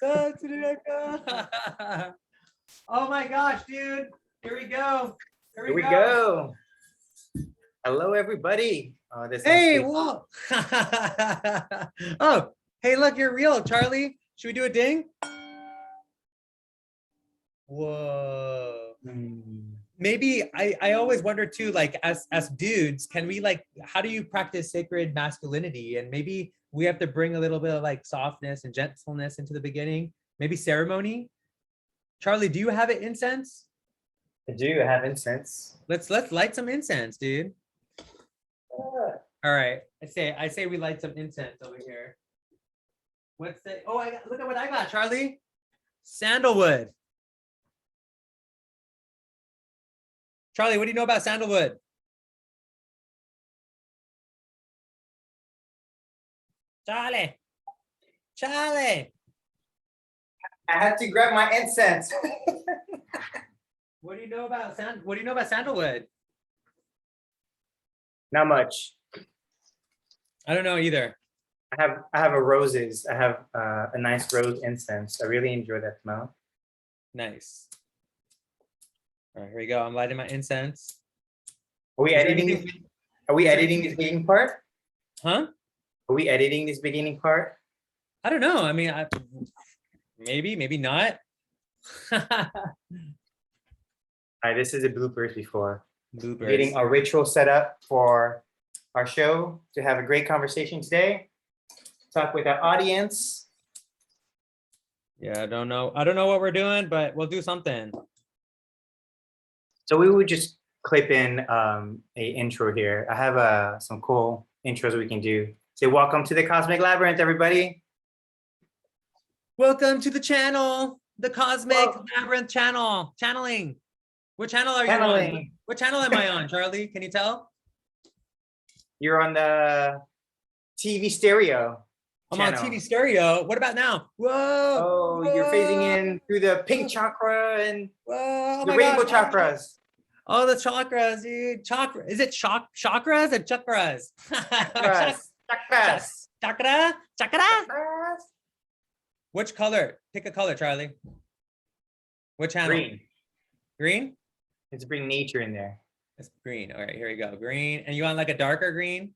Oh my gosh, dude. Here we go. Here we go. Hello, everybody. Hey, whoa. Oh, hey, look, you're real, Charlie. Should we do a ding? Whoa. Maybe I always wonder too, like as dudes, can we like, how do you practice sacred masculinity? And maybe we have to bring a little bit of like softness and gentleness into the beginning. Maybe ceremony. Charlie, do you have an incense? I do have incense. Let's light some incense, dude. All right. I say we light some incense over here. What's the look at what I got, Charlie. Sandalwood. Charlie, what do you know about sandalwood? Charlie. I had to grab my incense. What do you know about sandalwood? Not much. I don't know either. I have a roses. I have a nice rose incense. I really enjoy that smell. Nice. All right, here we go. I'm lighting my incense. Are we editing this beginning part? Huh? Are we editing this beginning part? I don't know. I mean, maybe not. All right, this is a bloopers before. Bloopers. Getting a ritual set up for our show to have a great conversation today. Talk with our audience. Yeah, I don't know what we're doing, but we'll do something. So we would just clip in a intro here. I have some cool intros we can do. Say welcome to the Cosmic Labyrinth, everybody. Welcome to the channel, the Cosmic Labyrinth channel. Channeling. What channel are you on? What channel am I on, Charlie? Can you tell? You're on the TV stereo. I'm on TV stereo. What about now? Whoa! Oh, whoa. You're phasing in through the pink chakra and whoa, the rainbow chakras. Oh, the chakras, dude. Chakra. Is it chakras or chakras? Chakra. Which color? Pick a color, Charlie. What channel? Green. Green? Let's bring nature in there. It's green. All right, here we go. Green. And you want like a darker green?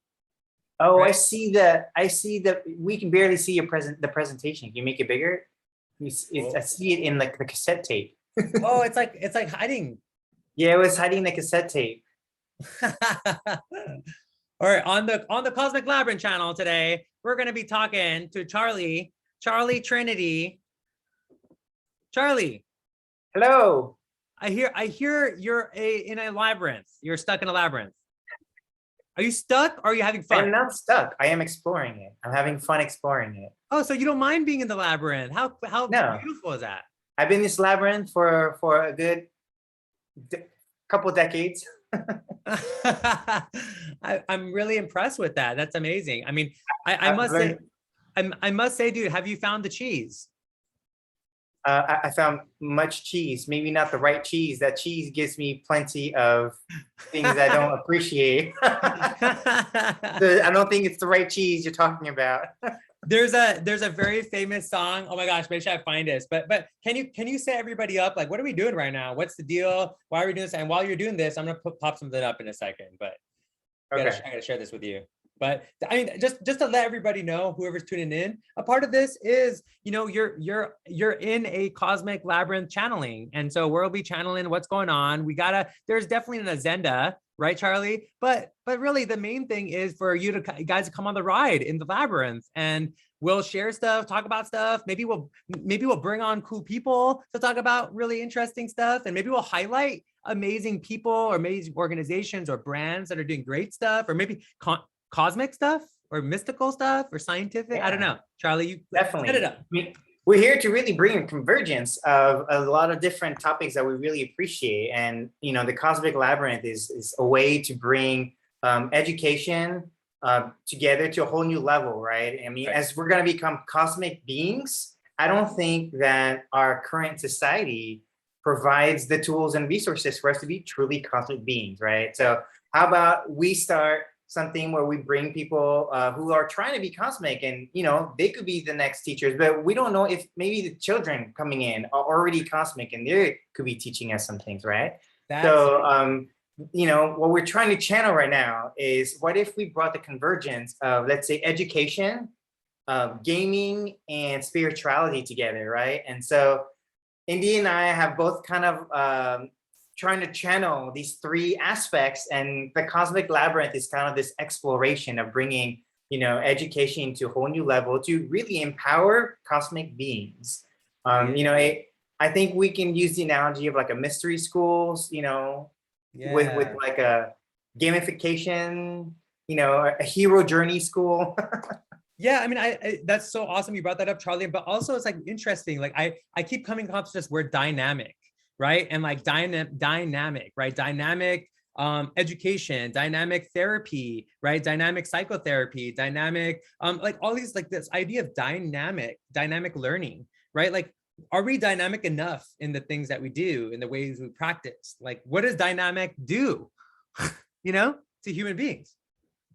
Oh, right. I see that. We can barely see the presentation. Can you make it bigger? I see it in like the cassette tape. Oh, it's like hiding. Yeah, it was hiding the cassette tape. All right, on the Cosmic Labyrinth channel today, we're going to be talking to Charlie Trinity. Charlie. Hello. I hear you're in a labyrinth. You're stuck in a labyrinth. Are you stuck or are you having fun? I'm not stuck. I am exploring it. I'm having fun exploring it. Oh, so you don't mind being in the labyrinth. How beautiful is that? I've been in this labyrinth for a good couple decades. I'm really impressed with that. That's amazing. I mean, I must say, dude, have you found the cheese? I found much cheese, maybe not the right cheese. That cheese gives me plenty of things I don't appreciate. I don't think it's the right cheese you're talking about. There's a very famous song. Oh my gosh, maybe I find this. But can you set everybody up? Like, what are we doing right now? What's the deal? Why are we doing this? And while you're doing this, I'm gonna pop something up in a second. But I gotta share this with you. But I mean, just to let everybody know, whoever's tuning in, a part of this is, you're in a Cosmic Labyrinth channeling. And so we'll be channeling what's going on. There's definitely an agenda, right, Charlie? But really the main thing is for you guys to come on the ride in the labyrinth, and we'll share stuff, talk about stuff. Maybe we'll bring on cool people to talk about really interesting stuff. And maybe we'll highlight amazing people or amazing organizations or brands that are doing great stuff, or maybe cosmic stuff or mystical stuff or scientific. Yeah. I don't know. Charlie, you definitely set it up. We're here to really bring a convergence of a lot of different topics that we really appreciate. And, the Cosmic Labyrinth is a way to bring education together to a whole new level, right? I mean, as we're going to become cosmic beings, I don't think that our current society provides the tools and resources for us to be truly cosmic beings, right? So how about we start something where we bring people who are trying to be cosmic, and they could be the next teachers, but we don't know if maybe the children coming in are already cosmic and they could be teaching us some things, right? What we're trying to channel right now is, what if we brought the convergence of, let's say, education, gaming, and spirituality together, right? And so Indy and I have both kind of trying to channel these three aspects, and the Cosmic Labyrinth is kind of this exploration of bringing, education to a whole new level to really empower cosmic beings. I think we can use the analogy of like a mystery schools, with like a gamification, a hero journey school. Yeah, I mean, I that's so awesome you brought that up, Charlie. But also, it's like interesting. Like I keep coming across this word dynamic, right? And like dynamic, right? Dynamic education, dynamic therapy, right? Dynamic psychotherapy, dynamic like all these, like this idea of dynamic learning, right? Like, are we dynamic enough in the things that we do, in the ways we practice? Like, what does dynamic do, to human beings?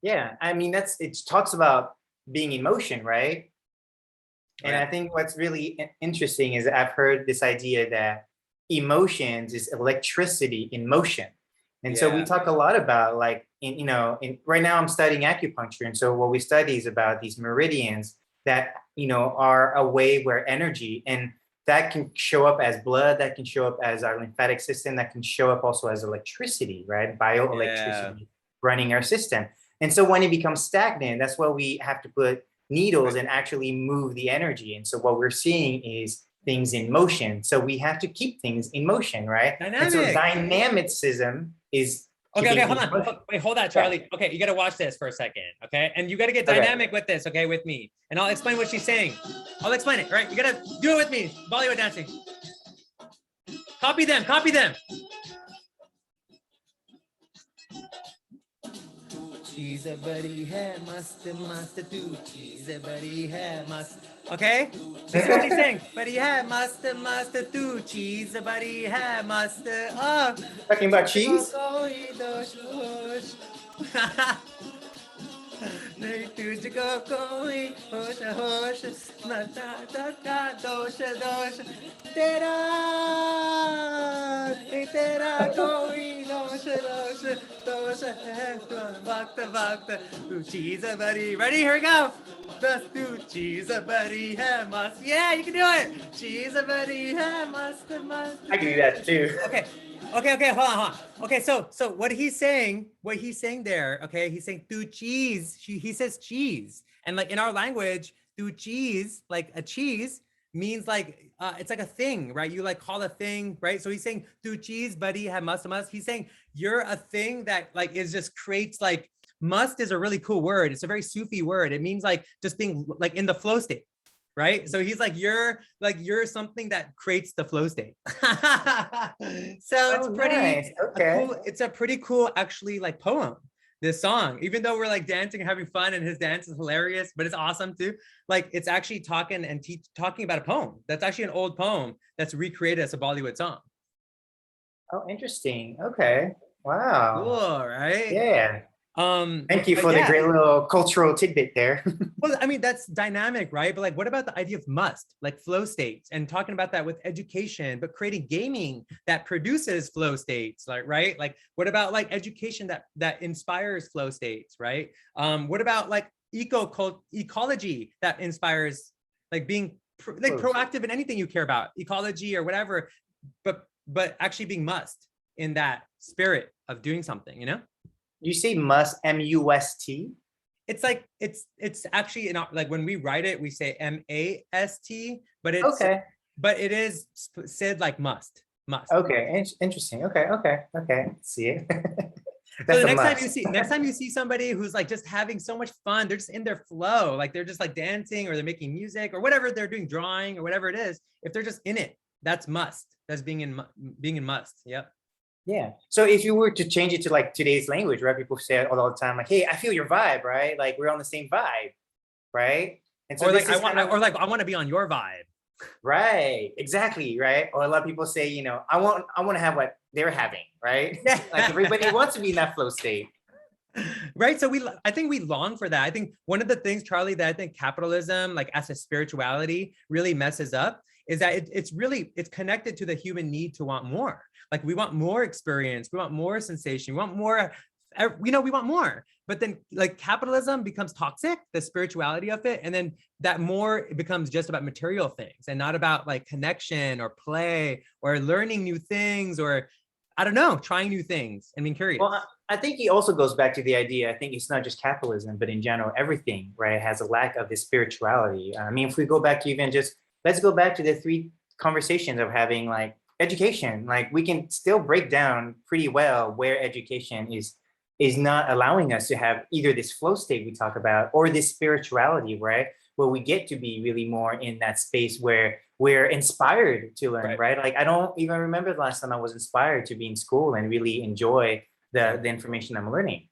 Yeah, I mean, it talks about being in motion, right? And I think what's really interesting is I've heard this idea that emotions is electricity in motion. And so we talk a lot about, like, right now I'm studying acupuncture. And so what we study is about these meridians that, are a way where energy, and that can show up as blood, that can show up as our lymphatic system, that can show up also as electricity, right? Bioelectricity running our system. And so when it becomes stagnant, that's why we have to put needles and actually move the energy. And so what we're seeing is things in motion. So we have to keep things in motion, right? Dynamic. And so dynamicism is okay, hold on. Wait, hold that, Charlie. Yeah. Okay, you got to watch this for a second, okay? And you got to get dynamic with this, okay, with me. And I'll explain what she's saying. I'll explain it, right? You got to do it with me. Bollywood dancing. Copy them. Cheese buddy hai mast tu cheese buddy hai mast. Okay? This is what he's saying. Buddy hai mast tu cheese buddy hai mast. Oh. Talking about cheese? नहीं तुझको कोई होश होश मता का दोष दोष तेरा कोई दोष दोष दोष है वक्त वक्त तू चीज बड़ी ready, here we go. बस तू चीज बड़ी है मस्त. Yeah, you can do it. चीज बड़ी है मस्त मस्त. I can do that too. Okay, hold on. Okay, so what he's saying there, okay, he's saying tu cheese. He says cheese, and like in our language, tu cheese, like a cheese means like it's like a thing, right? You like call a thing, right? So he's saying tu cheese, buddy, have must. He's saying you're a thing that like is just creates like must is a really cool word. It's a very Sufi word. It means like just being like in the flow state. Right? So he's like, you're something that creates the flow state. So it's pretty, nice. Okay. It's a pretty cool, actually, like poem, this song, even though we're like dancing and having fun and his dance is hilarious, but it's awesome too. Like it's actually talking about a poem. That's actually an old poem that's recreated as a Bollywood song. Oh, interesting. Okay. Wow. Cool, right? Yeah. Thank you for the great little cultural tidbit there. Well, I mean, that's dynamic, right? But like, what about the idea of must, like flow states, and talking about that with education, but creating gaming that produces flow states, like, right? Like, what about like education that inspires flow states, right? What about like ecology that inspires like being proactive in anything you care about, ecology or whatever, but actually being must in that spirit of doing something, You say must, M-U-S-T? It's like it's actually like when we write it, we say M-A-S-T, but it's but it is said like must. Okay, interesting. Okay. See it. So the next time you see somebody who's like just having so much fun, they're just in their flow, like they're just like dancing or they're making music or whatever they're doing, drawing or whatever it is. If they're just in it, that's must. That's being in must. Yep. Yeah. So if you were to change it to like today's language, right? People say it all the time, like, "Hey, I feel your vibe," right? Like we're on the same vibe, right? And so I want to be on your vibe. Right. Exactly. Right. Or a lot of people say, I want to have what they're having, right? Like everybody wants to be in that flow state. Right. So I think we long for that. I think one of the things, Charlie, that I think capitalism, like as a spirituality, really messes up is that it's connected to the human need to want more. Like we want more experience, we want more sensation, we want more, we want more. But then like capitalism becomes toxic, the spirituality of it. And then that more it becomes just about material things and not about like connection or play or learning new things or I don't know, trying new things and being curious. Well, I think it also goes back to the idea. I think it's not just capitalism, but in general, everything, right, has a lack of this spirituality. I mean, if we go back to even just, let's go back to the three conversations of having like education. Like we can still break down pretty well where education is not allowing us to have either this flow state we talk about or this spirituality, right? Where we get to be really more in that space where we're inspired to learn, right? Like I don't even remember the last time I was inspired to be in school and really enjoy the information I'm learning.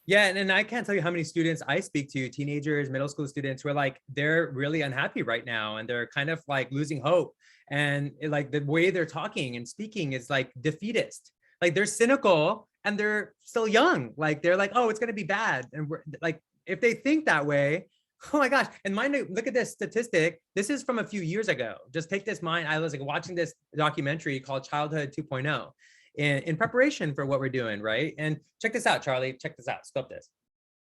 Yeah, and I can't tell you how many students I speak to, teenagers, middle school students, who are like, they're really unhappy right now and they're kind of like losing hope. And like the way they're talking and speaking is like defeatist. Like they're cynical and they're still young. Like they're like, oh, it's going to be bad. And we're like, if they think that way, oh my gosh. And mind you, look at this statistic. This is from a few years ago. Just take this mind. I was like watching this documentary called Childhood 2.0 in preparation for what we're doing, right? And check this out, Charlie. Check this out. Scope this.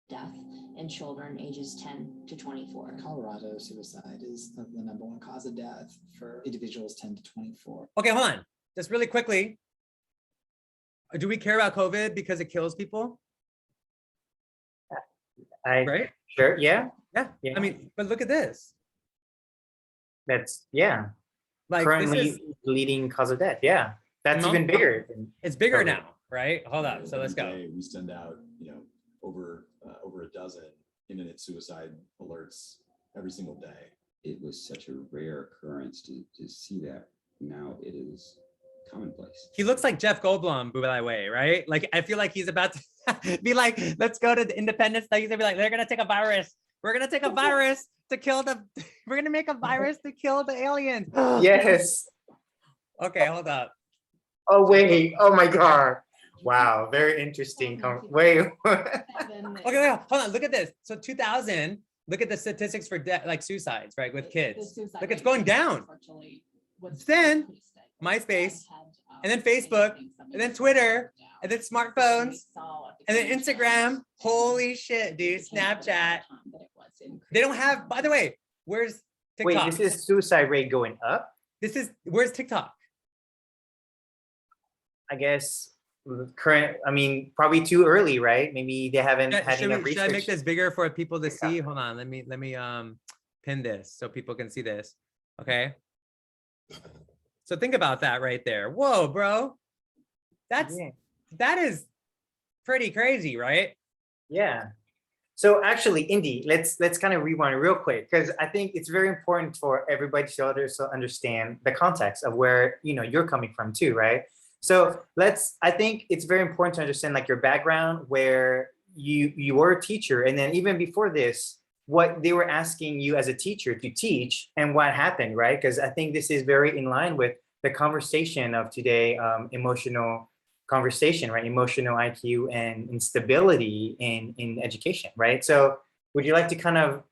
Death in children ages 10 to 24. Colorado, suicide is the number one cause of death for individuals 10 to 24. Okay, hold on. Just really quickly. Do we care about COVID because it kills people? Right? Sure, yeah. Yeah. I mean, but look at this. That's, yeah. Like currently leading cause of death, yeah. That's even bigger. It's bigger now, right? Hold up. So let's go. We send out, over a dozen imminent suicide alerts every single day. It was such a rare occurrence to see that. Now it is commonplace. He looks like Jeff Goldblum, by the way, right? Like I feel like he's about to be like, let's go to the Independence Day. He's gonna be like, they're gonna take a virus. We're gonna take a virus to kill we're gonna make a virus to kill the aliens. Yes. Okay, hold up. Oh wait, oh my God. Wow, very interesting. Wait. Okay, wait, hold on, look at this. So 2000, look at the statistics for like suicides, right, with kids. Look, it's going down. Then MySpace, and then Facebook, and then Twitter, and then smartphones, and then Instagram. Holy shit, dude, Snapchat. They don't have, by the way, where's TikTok? Wait, this is suicide rate going up? Where's TikTok? I guess probably too early, right? Maybe they haven't had enough research. Should I make this bigger for people to see? Hold on, let me pin this so people can see this. Okay. So think about that right there. Whoa, bro. That is pretty crazy, right? Yeah. So actually, Indy, let's kind of rewind real quick, because I think it's very important for everybody to understand the context of where you're coming from too, right? So I think it's very important to understand like your background, where you were a teacher, and then even before this, what they were asking you as a teacher to teach and what happened, right? Because I think this is very in line with the conversation of today, emotional conversation, right? Emotional IQ and instability in education, right? So would you like to kind of,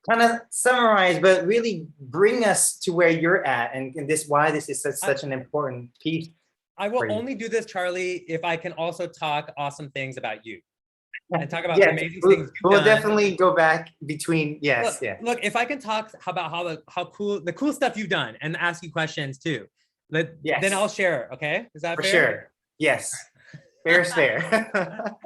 kind of summarize, but really bring us to where you're at and why this is such an important piece? I will only do this, Charlie, if I can also talk awesome things about you and talk about amazing things. We'll definitely go back between. Yes. Look, if I can talk about how cool the cool stuff you've done and ask you questions too, then I'll share. Okay, is that for fair? Sure? Yes. Fair's fair.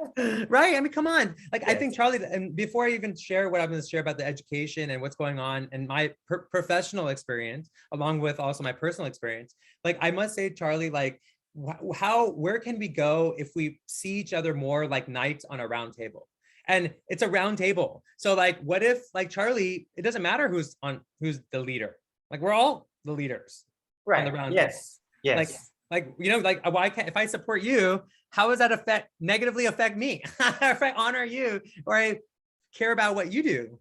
Right? I mean, come on. Like, yes. I think, Charlie, and before I even share what I'm going to share about the education and what's going on and my professional experience, along with also my personal experience, like, I must say, Charlie, like, where can we go if we see each other more like knights on a round table? And it's a round table. So, like, what if, like, Charlie, it doesn't matter who's the leader. Like, we're all the leaders. Right. On the round table. Yes. Like, why can't, if I support you, how does that negatively affect me? If I honor you or I care about what you do?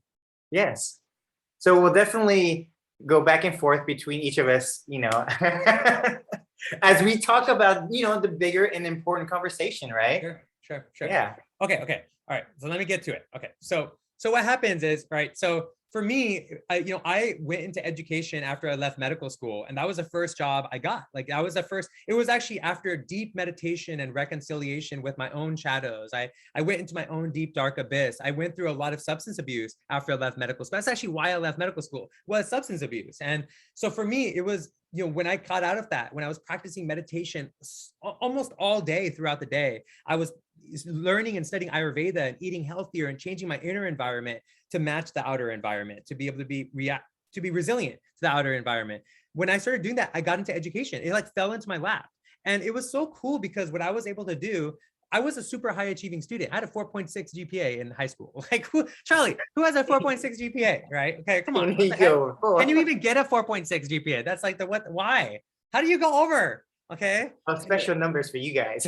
Yes. So we'll definitely go back and forth between each of us, as we talk about, the bigger and important conversation, right? Sure. sure. Yeah. Okay. All right. So let me get to it. Okay. So what happens is, right. So for me, I went into education after I left medical school, and that was the first job I got. Like that was the first, it was actually after deep meditation and reconciliation with my own shadows. I went into my own deep, dark abyss. I went through a lot of substance abuse after I left medical school. That's actually why I left medical school, was substance abuse. And so for me, it was, when I got out of that, when I was practicing meditation almost all day throughout the day, I was learning and studying Ayurveda and eating healthier and changing my inner environment to match the outer environment, to be able to be resilient to the outer environment. When I started doing that, I got into education. It like fell into my lap. And it was so cool because what I was able to do, I was a super high achieving student. I had a 4.6 GPA in high school. Like Charlie, who has a 4.6 GPA, right? Okay, come on. Can you even get a 4.6 GPA? That's like why? How do you go over? Okay. Special numbers for you guys.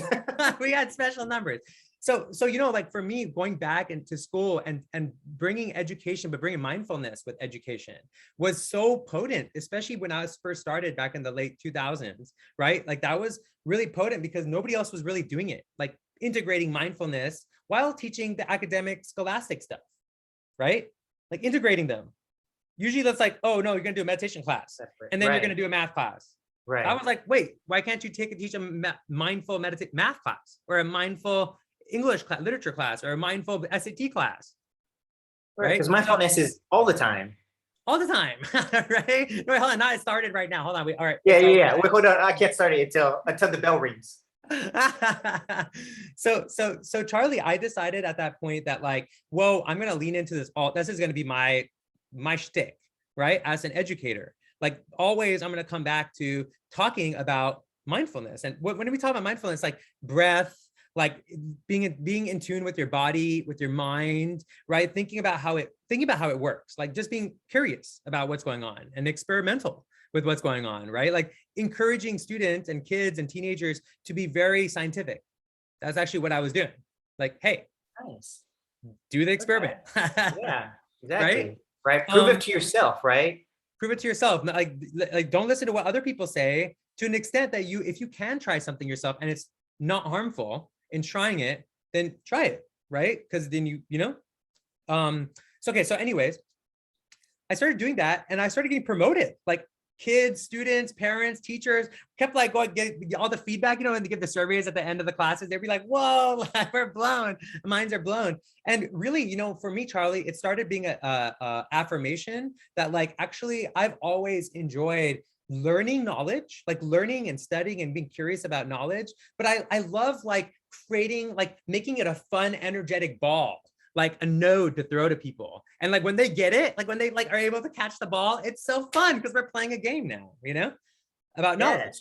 We had special numbers. So, like for me, going back into school and bringing education, but bringing mindfulness with education was so potent, especially when I was first started back in the late 2000s, right? Like that was really potent because nobody else was really doing it, like integrating mindfulness while teaching the academic scholastic stuff, right? Like integrating them. Usually that's like, oh no, you're gonna do a meditation class and then you're gonna do a math class. Right. I was like, wait, why can't you teach a mindful math class or a mindful English class, literature class, or a mindful SAT class? Right. Because mindfulness is all the time. All the time, right? Wait, hold on, not started right now. Hold on, all right. Yeah. Wait, hold on, I can't start it until the bell rings. So Charlie, I decided at that point that like, whoa, I'm gonna lean into this. This is gonna be my shtick, right? As an educator. Like always, I'm going to come back to talking about mindfulness. And when we talk about mindfulness, like breath, like being in tune with your body, with your mind, right? Thinking about how it works, like just being curious about what's going on and experimental with what's going on, right? Like encouraging students and kids and teenagers to be very scientific. That's actually what I was doing. Like, hey, nice. Do the experiment. Yeah, exactly. Right. Prove it to yourself, right? Prove it to yourself. Like don't listen to what other people say, to an extent that if you can try something yourself and it's not harmful in trying it, then try it, right? Because then so anyways, I started doing that and I started getting promoted. Like kids, students, parents, teachers kept like going get all the feedback, and they give the surveys at the end of the classes. They'd be like, whoa, we're blown, minds are blown. And really, for me, Charlie, it started being a affirmation that like, actually, I've always enjoyed learning knowledge, like learning and studying and being curious about knowledge. But I love like creating, like making it a fun, energetic ball, like a node to throw to people. And like when they get it, like when they like are able to catch the ball, it's so fun because we're playing a game now, about knowledge.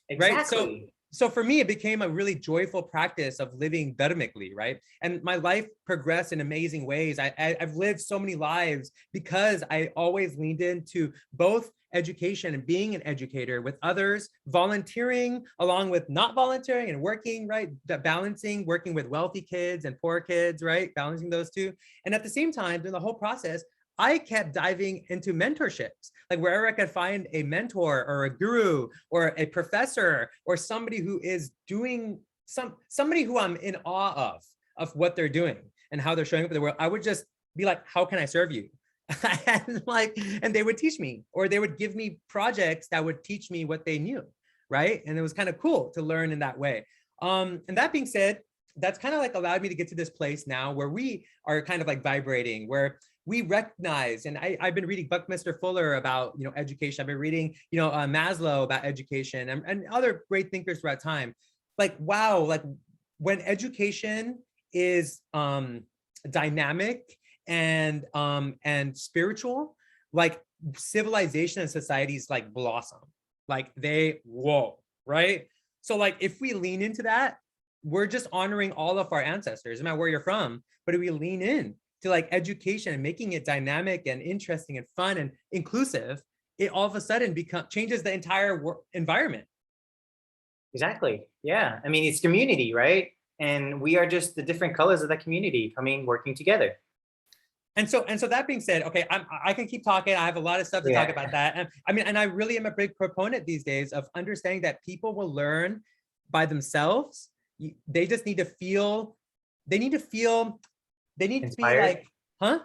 Exactly. Right. So for me, it became a really joyful practice of living dharmically, right? And my life progressed in amazing ways. I've lived so many lives because I always leaned into both education and being an educator with others, volunteering along with not volunteering and working, right? Balancing, working with wealthy kids and poor kids, right? Balancing those two. And at the same time, during the whole process, I kept diving into mentorships, like wherever I could find a mentor or a guru or a professor or somebody who is doing somebody who I'm in awe of what they're doing and how they're showing up in the world. I would just be like, how can I serve you? and they would teach me, or they would give me projects that would teach me what they knew, right? And it was kind of cool to learn in that way. And that being said, that's kind of like allowed me to get to this place now where we are kind of like vibrating, where we recognize, and I've been reading Buckminster Fuller about, education. I've been reading, Maslow about education and other great thinkers throughout time. Like, wow, like when education is dynamic and spiritual, like civilization and societies like blossom, like whoa, right? So like if we lean into that, we're just honoring all of our ancestors, no matter where you're from. But if we lean in to like education and making it dynamic and interesting and fun and inclusive, it all of a sudden changes the entire environment. Exactly. Yeah. I mean, it's community, right? And we are just the different colors of that community working together. And so that being said, okay, I can keep talking. I have a lot of stuff to talk about that. And I really am a big proponent these days of understanding that people will learn by themselves they just need to feel, they need to be Inspired? like, huh?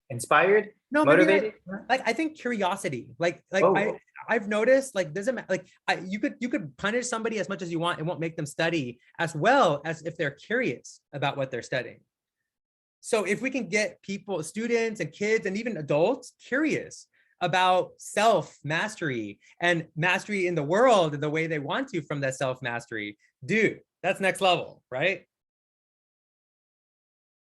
Inspired, No, maybe motivated. like I think curiosity, like Oh. I've noticed, like, doesn't matter, like you could punish somebody as much as you want, it won't make them study as well as if they're curious about what they're studying. So if we can get people, students and kids and even adults curious about self-mastery and mastery in the world and the way they want to from that self-mastery, dude, that's next level, right?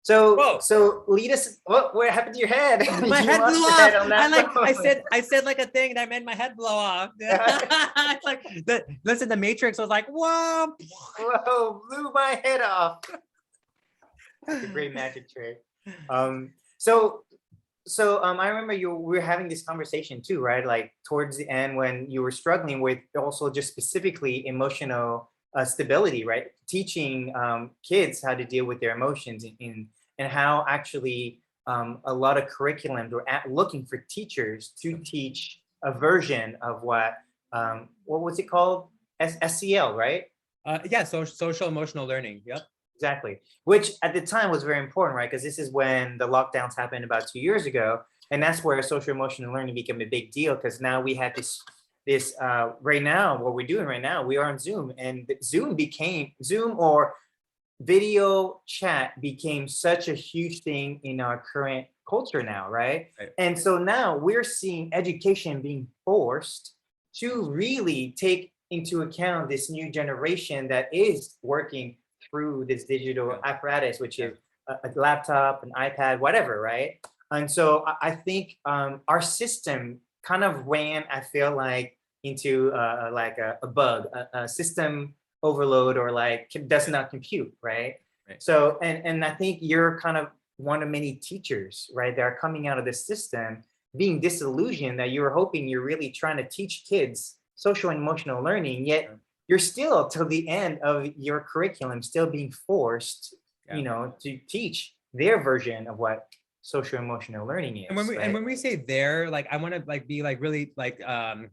So, Whoa. so lead us. What happened to your head? My You head lost blew your head off. on that I said like a thing and I made my head blow off. It's like listen, the Matrix was like, whoa. Whoa, blew my head off. That's a great magic trick. I remember we were having this conversation too, right? Like towards the end when you were struggling with also just specifically emotional stability, right? Teaching kids how to deal with their emotions and how actually a lot of curriculums were looking for teachers to teach a version of what was it called? SEL, right? Yeah, social emotional learning. Yep. Exactly. Which at the time was very important, right? Because this is when the lockdowns happened about 2 years ago. And that's where social emotional learning became a big deal because now we had this right now, what we're doing right now, we are on Zoom and Zoom or video chat became such a huge thing in our current culture now, right? And so now we're seeing education being forced to really take into account this new generation that is working through this digital apparatus, which is a laptop, an iPad, whatever, right? And so I think our system kind of ran, I feel like, into like a bug, a system overload, or like does not compute, right? So, and I think you're kind of one of many teachers, right, that are coming out of this system being disillusioned that you're hoping you're really trying to teach kids social and emotional learning, yet you're still till the end of your curriculum still being forced, to teach their version of what social emotional learning is. And when we say there, like I want to like be like really like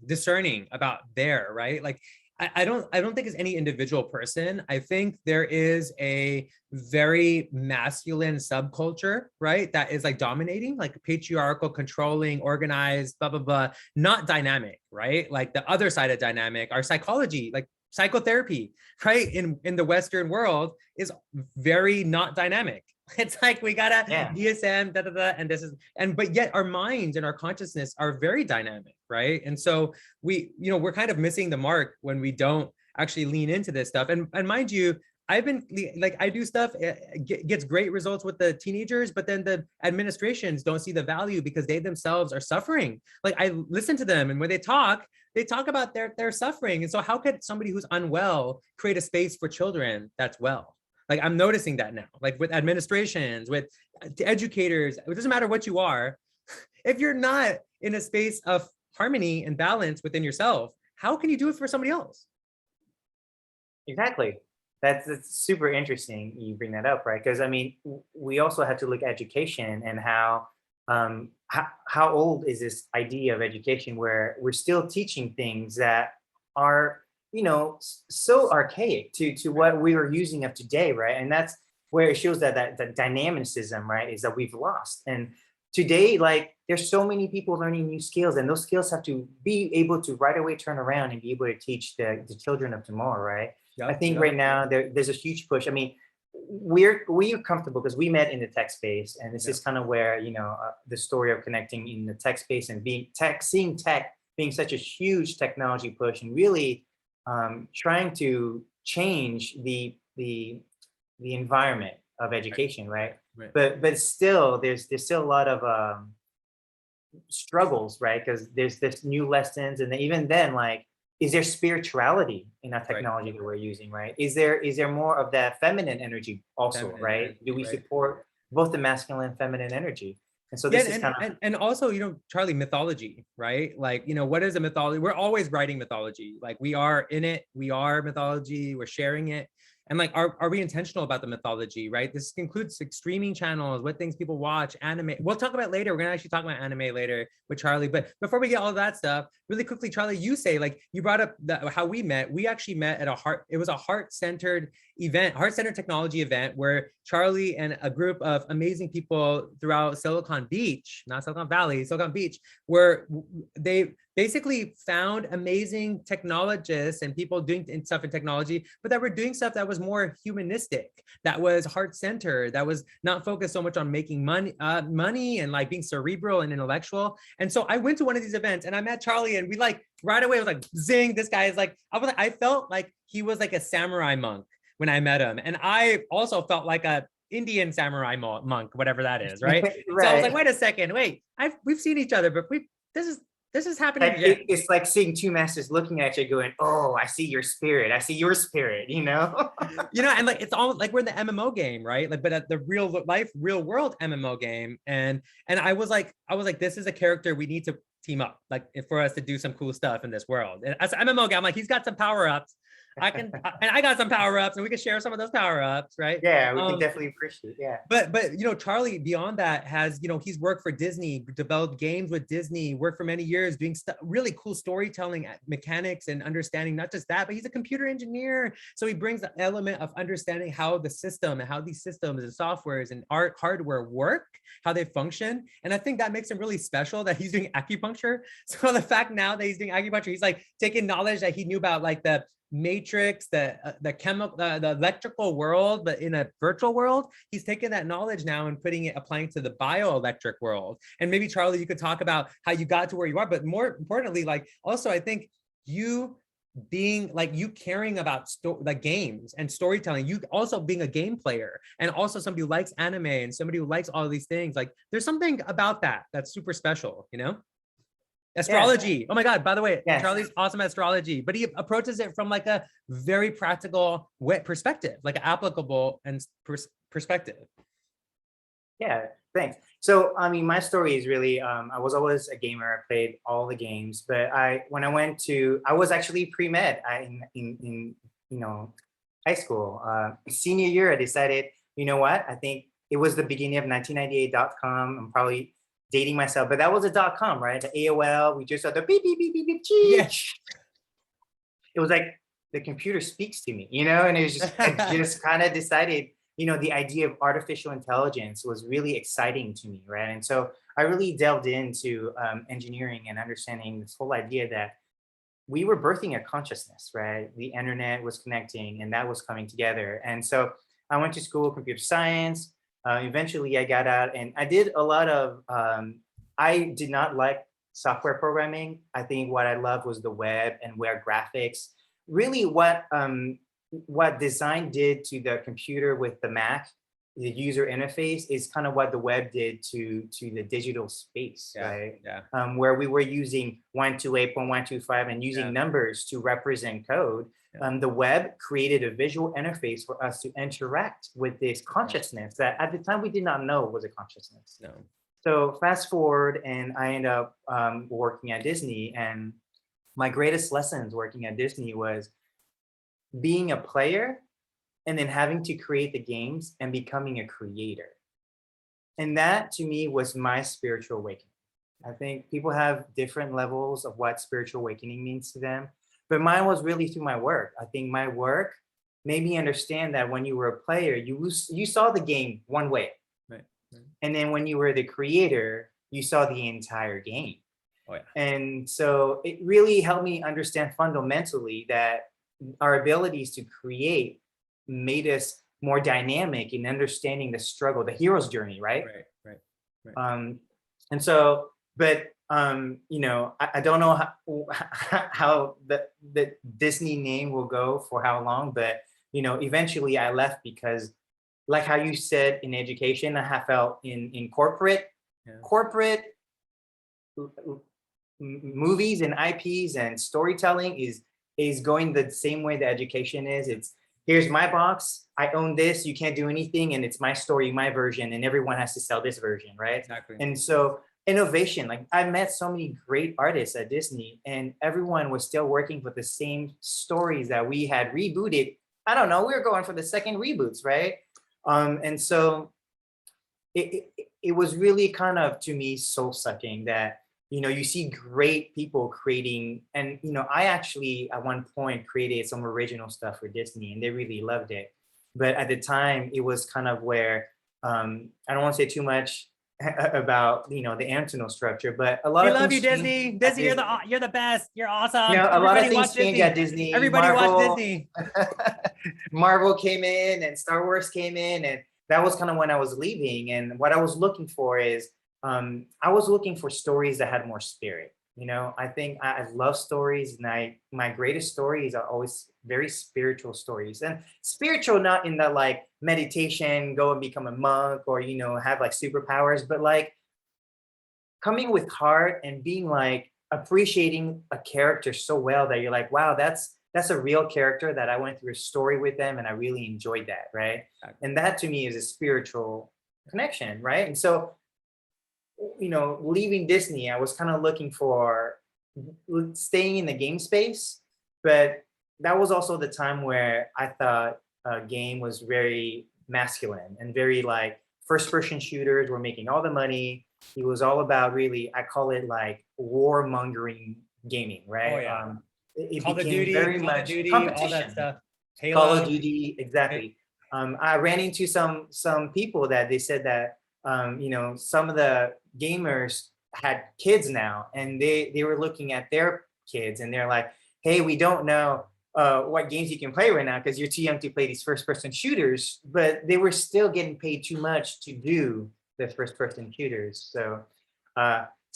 discerning about there, right? Like I don't think it's any individual person. I think there is a very masculine subculture, right? That is like dominating, like patriarchal, controlling, organized, blah, blah, blah, not dynamic, right? Like the other side of dynamic, our psychology, like psychotherapy, right? In the Western world is very not dynamic. It's like we gotta DSM, and this is, but yet our minds and our consciousness are very dynamic, right? And so we're kind of missing the mark when we don't actually lean into this stuff. And mind you, I've been like, I do stuff, gets great results with the teenagers, but then the administrations don't see the value because they themselves are suffering. Like I listen to them, and when they talk about their suffering. And so how could somebody who's unwell create a space for children that's well? Like I'm noticing that now, like with administrations, with educators, it doesn't matter what you are. If you're not in a space of harmony and balance within yourself, how can you do it for somebody else? Exactly. That's super interesting you bring that up, right? Because I mean, we also have to look at education and how old is this idea of education where we're still teaching things that are so archaic to what we are using of today, right? And that's where it shows that dynamicism, right, is that we've lost. And today, like there's so many people learning new skills, and those skills have to be able to right away turn around and be able to teach the children of tomorrow, right? I think right now there's a huge push. I mean, we're comfortable because we met in the tech space, and this is kind of where the story of connecting in the tech space and seeing tech being such a huge technology push and really trying to change the environment of education, right? But still, there's still a lot of struggles, right? Because there's this new lessons, and even then, like, is there spirituality in our technology that we're using, right? Is there more of that feminine energy also, right? Do we support both the masculine and feminine energy? And so this is kind of, and also, Charlie, mythology, right? Like, what is a mythology? We're always writing mythology. Like we are in it, we are mythology, we're sharing it. And like, are we intentional about the mythology, right? This includes like streaming channels, what things people watch, anime. We'll talk about it later. We're gonna actually talk about anime later with Charlie. But before we get all that stuff, really quickly, Charlie, you say, like, you brought up how we met. We actually met at it was a heart-centered event, heart-centered technology event, where Charlie and a group of amazing people throughout Silicon Beach, not Silicon Valley, Silicon Beach, where they basically found amazing technologists and people doing stuff in technology, but that were doing stuff that was more humanistic, that was heart-centered, that was not focused so much on making money and like being cerebral and intellectual. And so I went to one of these events and I met Charlie, and we like right away was like, zing, this guy is like, I felt like he was like a samurai monk when I met him. And I also felt like a Indian samurai monk, whatever that is, right? Right. So I was like, wait a second, we've seen each other, but this is happening again. It's like seeing two masters looking at you going, oh, I see your spirit. I see your spirit, you know? And like, it's almost like we're in the MMO game, right? Like, but at the real life, real world MMO game. And I was like, this is a character we need to team up, like for us to do some cool stuff in this world. And as an MMO game, I'm like, he's got some power-ups. And I got some power-ups, and we can share some of those power-ups, right? Yeah, we can definitely appreciate. Yeah. But Charlie, beyond that, has he's worked for Disney, developed games with Disney, worked for many years doing really cool storytelling mechanics and understanding. Not just that, but he's a computer engineer, so he brings the element of understanding how the system and how these systems and softwares and hardware work, how they function. And I think that makes him really special, that he's doing acupuncture. So the fact now that he's doing acupuncture, he's like taking knowledge that he knew about, like the matrix, the chemical, the electrical world, but in a virtual world. He's taking that knowledge now and applying to the bioelectric world. And maybe Charlie, you could talk about how you got to where you are, but more importantly, like also, I think you being like, you caring about the games and storytelling, you also being a game player and also somebody who likes anime and somebody who likes all these things. Like there's something about that that's super special, Astrology. Yeah. Oh my God, by the way, yes. Charlie's awesome at astrology, but he approaches it from like a very practical perspective, like applicable and perspective. Yeah, thanks. So, I mean, my story is really, I was always a gamer. I played all the games, but when I was actually pre-med in high school. Senior year, I decided, you know what? I think it was the beginning of 1998.com. I'm probably dating myself, but that was a .com, right? The AOL, we just saw the beep, beep, beep, beep, beep, beep. Yeah. It was like the computer speaks to me, and it was just, I just kind of decided, the idea of artificial intelligence was really exciting to me, right? And so I really delved into engineering and understanding this whole idea that we were birthing a consciousness, right? The internet was connecting and that was coming together. And so I went to school, computer science. Eventually I got out and I did a lot of, I did not like software programming. I think what I loved was the web and web graphics. Really what design did to the computer with the Mac, the user interface, is kind of what the web did to the digital space, right? Yeah. Where we were using 128.125 and using numbers to represent code. The web created a visual interface for us to interact with this consciousness that at the time we did not know was a consciousness. No. So fast forward, and I ended up working at Disney, and my greatest lessons working at Disney was being a player and then having to create the games and becoming a creator. And that to me was my spiritual awakening. I think people have different levels of what spiritual awakening means to them. But mine was really through my work. I think my work made me understand that when you were a player, you saw the game one way. Right. And then when you were the creator, you saw the entire game. Oh, yeah. And so it really helped me understand fundamentally that our abilities to create made us more dynamic in understanding the struggle, the hero's journey, right? Right. And so, but I don't know how the Disney name will go for how long, but eventually I left because, like how you said in education, I have felt in corporate movies and IPs and storytelling is going the same way the education is. It's here's my box, I own this, you can't do anything, and it's my story, my version, and everyone has to sell this version, right? Exactly. And so innovation, like I met so many great artists at Disney, and everyone was still working with the same stories that we had rebooted I don't know, we were going for the second reboots, right? And so it was really kind of, to me, soul sucking that, you see great people creating, and, I actually at one point created some original stuff for Disney and they really loved it. But at the time, it was kind of where, I don't want to say too much about, the Antonal structure, but a lot We of love you, things changed Disney. at Disney, Disney. you're the best. You're awesome. A lot of Everybody things watch changed Disney. at Disney. Everybody watch Marvel, Disney. Marvel came in and Star Wars came in, and that was kind of when I was leaving. And what I was looking for is, I was looking for stories that had more spirit. I think I love stories, and my greatest stories are always very spiritual stories, and spiritual not in the like meditation, go and become a monk, or have like superpowers, but like coming with heart and being like appreciating a character so well that you're like, wow, that's a real character that I went through a story with them and I really enjoyed that, right? And that to me is a spiritual connection, right? And so, leaving Disney, I was kind of looking for staying in the game space, but that was also the time where I thought a game was very masculine and very like first person shooters were making all the money. It was all about, really, I call it like warmongering gaming, right? Oh, yeah. It Call of became Duty, very Call of much Duty, all that competition. stuff. Call Halo. of Duty, exactly. I ran into some people that they said that, some of the gamers had kids now, and they were looking at their kids, and they're like, hey, we don't know what games you can play right now because you're too young to play these first person shooters, but they were still getting paid too much to do the first person shooters. So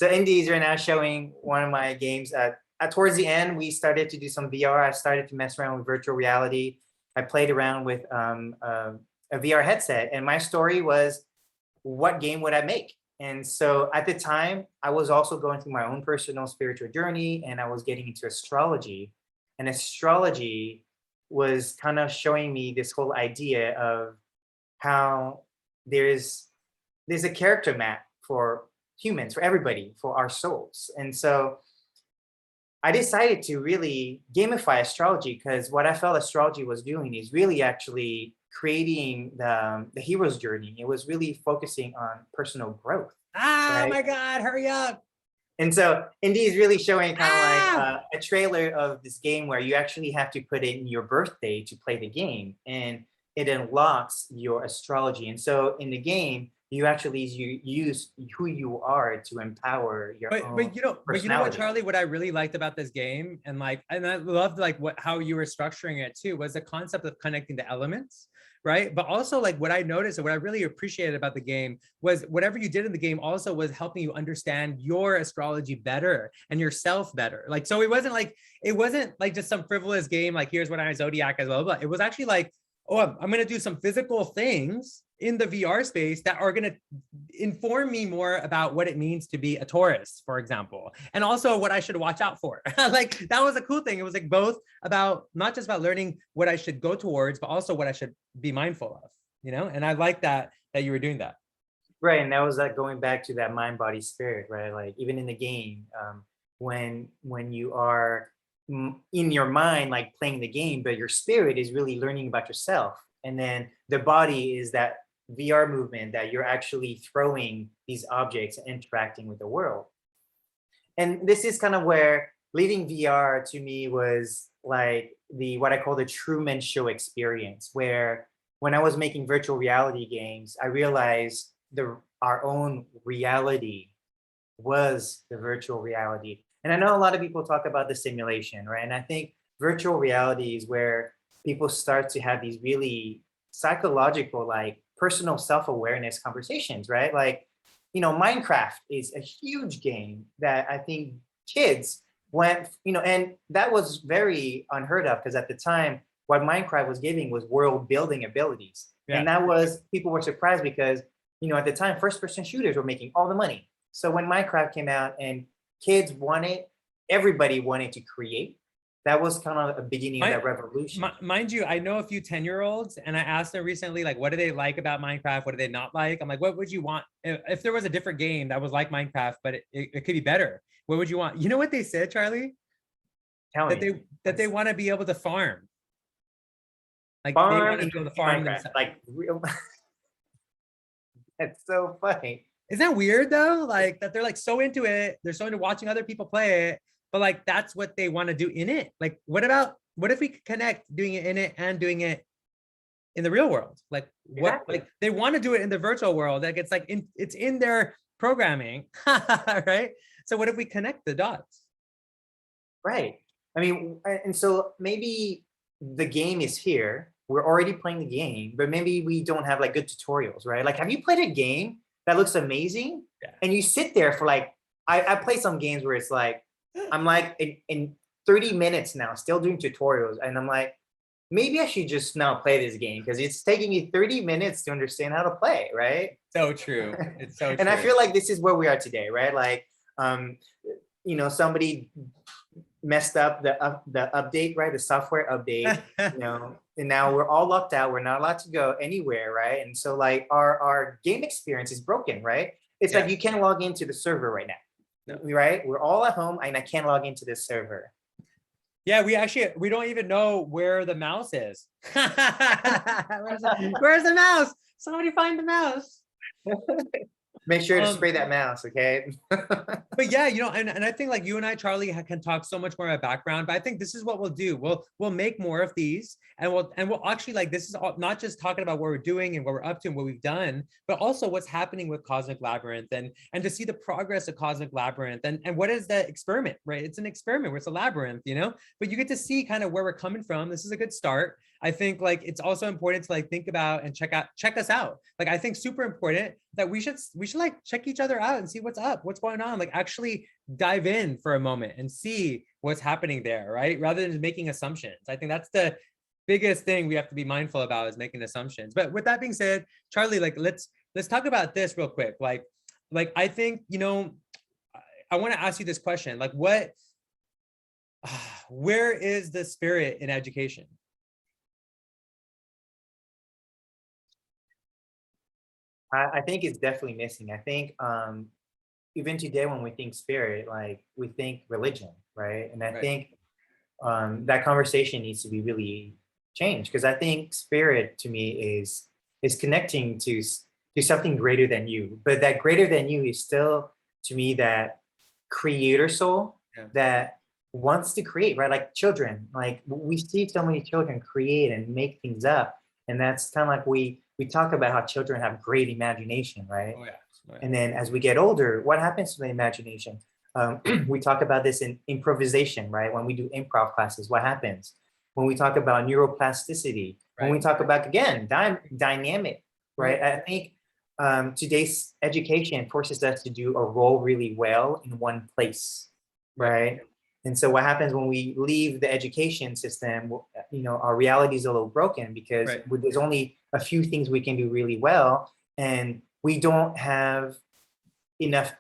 Indy's right now showing one of my games. Towards the end, we started to do some VR. I started to mess around with virtual reality. I played around with a VR headset, and my story was, what game would I make? And so at the time, I was also going through my own personal spiritual journey, and I was getting into astrology. And astrology was kind of showing me this whole idea of how there's a character map for humans, for everybody, for our souls. And so I decided to really gamify astrology, because what I felt astrology was doing is really actually creating the hero's journey. It was really focusing on personal growth. Oh Right. my God, hurry up. And so Indy is really showing kind of Ah! like a trailer of this game where you actually have to put in your birthday to play the game, and it unlocks your astrology. And so in the game, you actually use who you are to empower your own But you know what, personality. Charlie, what I really liked about this game, and I loved like how you were structuring it too, was the concept of connecting the elements, right? But also like what I noticed and what I really appreciated about the game was whatever you did in the game also was helping you understand your astrology better and yourself better. Like, so it wasn't like just some frivolous game, like here's what I'm zodiac as well, but it was actually like, oh, I'm going to do some physical things in the VR space that are going to inform me more about what it means to be a Taurus, for example, and also what I should watch out for. Like that was a cool thing. It was like both about, not just about learning what I should go towards, but also what I should be mindful of, and I like that you were doing that. Right, and that was like going back to that mind, body, spirit, right? Like even in the game, when you are in your mind, like playing the game, but your spirit is really learning about yourself, and then the body is that VR movement that you're actually throwing these objects and interacting with the world. And this is kind of where leaving VR to me was like what I call the Truman Show experience, where when I was making virtual reality games, I realized our own reality was the virtual reality. And I know a lot of people talk about the simulation, right? And I think virtual reality is where people start to have these really psychological, like personal self-awareness conversations, right? Like, Minecraft is a huge game that I think kids went, and that was very unheard of, because at the time, what Minecraft was giving was world building abilities. Yeah. And that was, people were surprised because, at the time, first person shooters were making all the money. So when Minecraft came out and kids everybody wanted to create, that was kind of a beginning of that revolution. Mind you, I know a few 10-year-olds, and I asked them recently, like, what do they like about Minecraft? What do they not like? I'm like, what would you want if there was a different game that was like Minecraft, but it could be better? What would you want? You know what they said, Charlie? Tell me. That they want to be able to farm. Like they Farm want to in build a farm Minecraft, themselves. like real. That's so funny. Isn't that weird though? Like that they're like so into it, they're so into watching other people play it, but like that's what they want to do in it. Like what if we could connect doing it in it and doing it in the real world? Like what Exactly. like they want to do it in the virtual world. Like it's in their programming, right? So what if we connect the dots? Right. I mean, and so maybe the game is here. We're already playing the game, but maybe we don't have like good tutorials, right? Like, have you played a game that looks amazing? Yeah. And you sit there for like, I play some games where it's like, I'm like in 30 minutes now, still doing tutorials. And I'm like, maybe I should just now play this game because it's taking me 30 minutes to understand how to play, right? So true. It's so And true. I feel like this is where we are today, right? Like, somebody messed up the update, right? The software update, and now we're all locked out. We're not allowed to go anywhere, right? And so like our game experience is broken, right? It's like you can't log into the server right now, right? We're all at home and I can't log into this server. Yeah, we don't even know where the mouse is. Where's the mouse? Somebody find the mouse. Make sure to spray that mouse, okay? But yeah, and I think like you and I, Charlie, can talk so much more about background, but I think this is what we'll do. We'll make more of these, and we'll actually, like, this is all, not just talking about what we're doing and what we're up to and what we've done, but also what's happening with Cosmic Labyrinth and to see the progress of Cosmic Labyrinth and what is the experiment, right? It's an experiment where it's a labyrinth, but you get to see kind of where we're coming from. This is a good start. I think like it's also important to like think about and check us out. Like I think super important that we should like check each other out and see what's up, what's going on. Like actually dive in for a moment and see what's happening there, right? Rather than just making assumptions. I think that's the biggest thing we have to be mindful about is making assumptions. But with that being said, Charlie, like let's talk about this real quick. Like I think, I want to ask you this question. Like where is the spirit in education? I think it's definitely missing. I think even today when we think spirit, like we think religion, right? And I think that conversation needs to be really changed because I think spirit to me is connecting to something greater than you. But that greater than you is still to me that creator soul that wants to create, right? Like children, like we see so many children create and make things up. And that's kind of like we talk about how children have great imagination, right? Oh, yeah. And then as we get older, what happens to the imagination? We talk about this in improvisation, right? When we do improv classes, what happens? When we talk about neuroplasticity, when we talk about, again, dynamic, right? I think today's education forces us to do a role really well in one place, right? And so what happens when we leave the education system, our reality is a little broken because there's only a few things we can do really well. And we don't have enough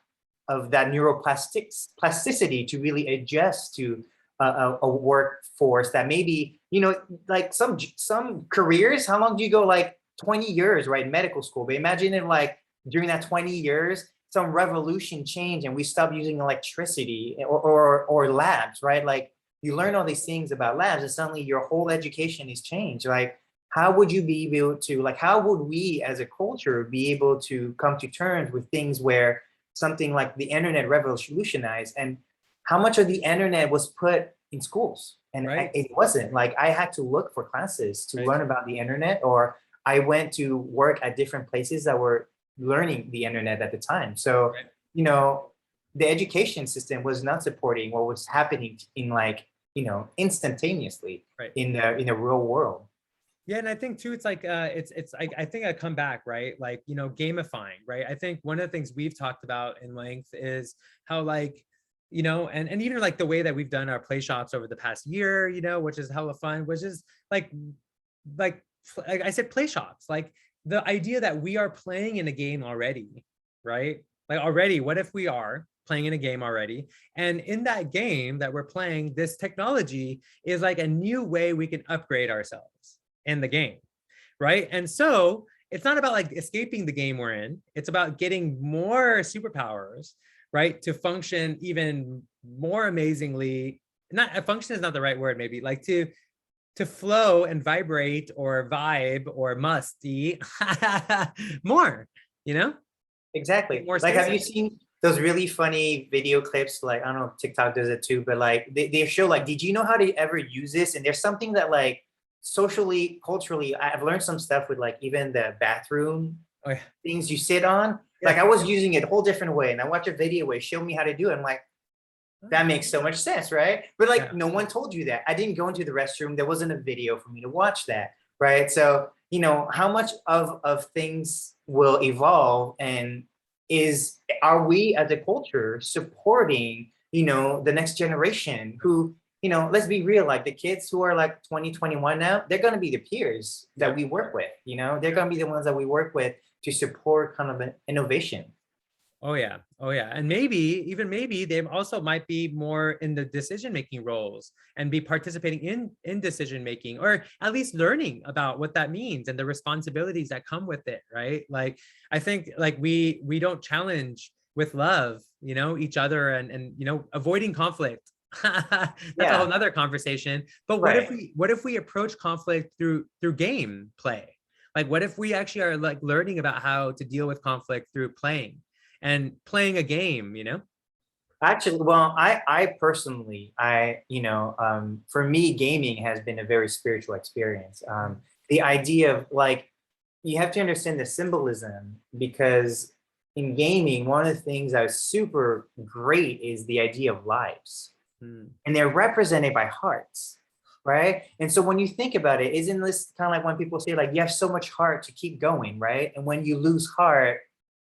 of that neuroplasticity to really adjust to a workforce that maybe, like some careers, how long do you go? Like 20 years, right? Medical school. But imagine it like during that 20 years, some revolution change and we stop using electricity or labs, right? Like you learn all these things about labs and suddenly your whole education is changed. Like how would you be able to, like how would we as a culture be able to come to terms with things where something like the internet revolutionized and how much of the internet was put in schools? And it wasn't. Like I had to look for classes to learn about the internet, or I went to work at different places that were learning the internet at the time. So, the education system was not supporting what was happening in instantaneously in the real world. Yeah, and I think too, it's like I think I come back, right? Like, gamifying, right? I think one of the things we've talked about in length is how like, and even like the way that we've done our play shops over the past year, which is hella fun, which is like I said, play shops, like the idea that we are playing in a game already, right? Like already, what if we are playing in a game already? And in that game that we're playing, this technology is like a new way we can upgrade ourselves in the game, right? And so it's not about like escaping the game we're in. It's about getting more superpowers, right? To function even more amazingly. Not function is not the right word, maybe like to to flow and vibrate or vibe or musty more, you know? Exactly. More Like, have you spaces. seen those really funny video clips? Like, I don't know if TikTok does it too, but like they show like, did you know how to ever use this? And there's something that like socially, culturally, I've learned some stuff with like even the bathroom Oh, yeah. things you sit on. Like Yeah. I was using it a whole different way, and I watched a video where it showed me how to do it. I'm like, that makes so much sense, right? But like, Yeah. no one told you that. I didn't go into the restroom. There wasn't a video for me to watch that, right? So, you know, how much of things will evolve, and are we as a culture supporting, you know, the next generation who, you know, let's be real, like the kids who are like 20, 21 now, they're going to be the peers that we work with, you know, they're going to be the ones that we work with to support kind of an innovation. Oh yeah. Oh yeah. And maybe they also might be more in the decision-making roles and be participating in decision-making, or at least learning about what that means and the responsibilities that come with it, right? Like, I think like we don't challenge with love, you know, each other and you know, avoiding conflict. That's a whole nother conversation. But what if we approach conflict through game play? Like, what if we actually are like learning about how to deal with conflict through playing? And playing a game, you know? Actually, well, I personally, you know, for me, gaming has been a very spiritual experience. The idea of like, you have to understand the symbolism, because in gaming, one of the things that is super great is the idea of lives, and they're represented by hearts, right? And so when you think about it, isn't this kind of like when people say like, you have so much heart to keep going, right? And when you lose heart,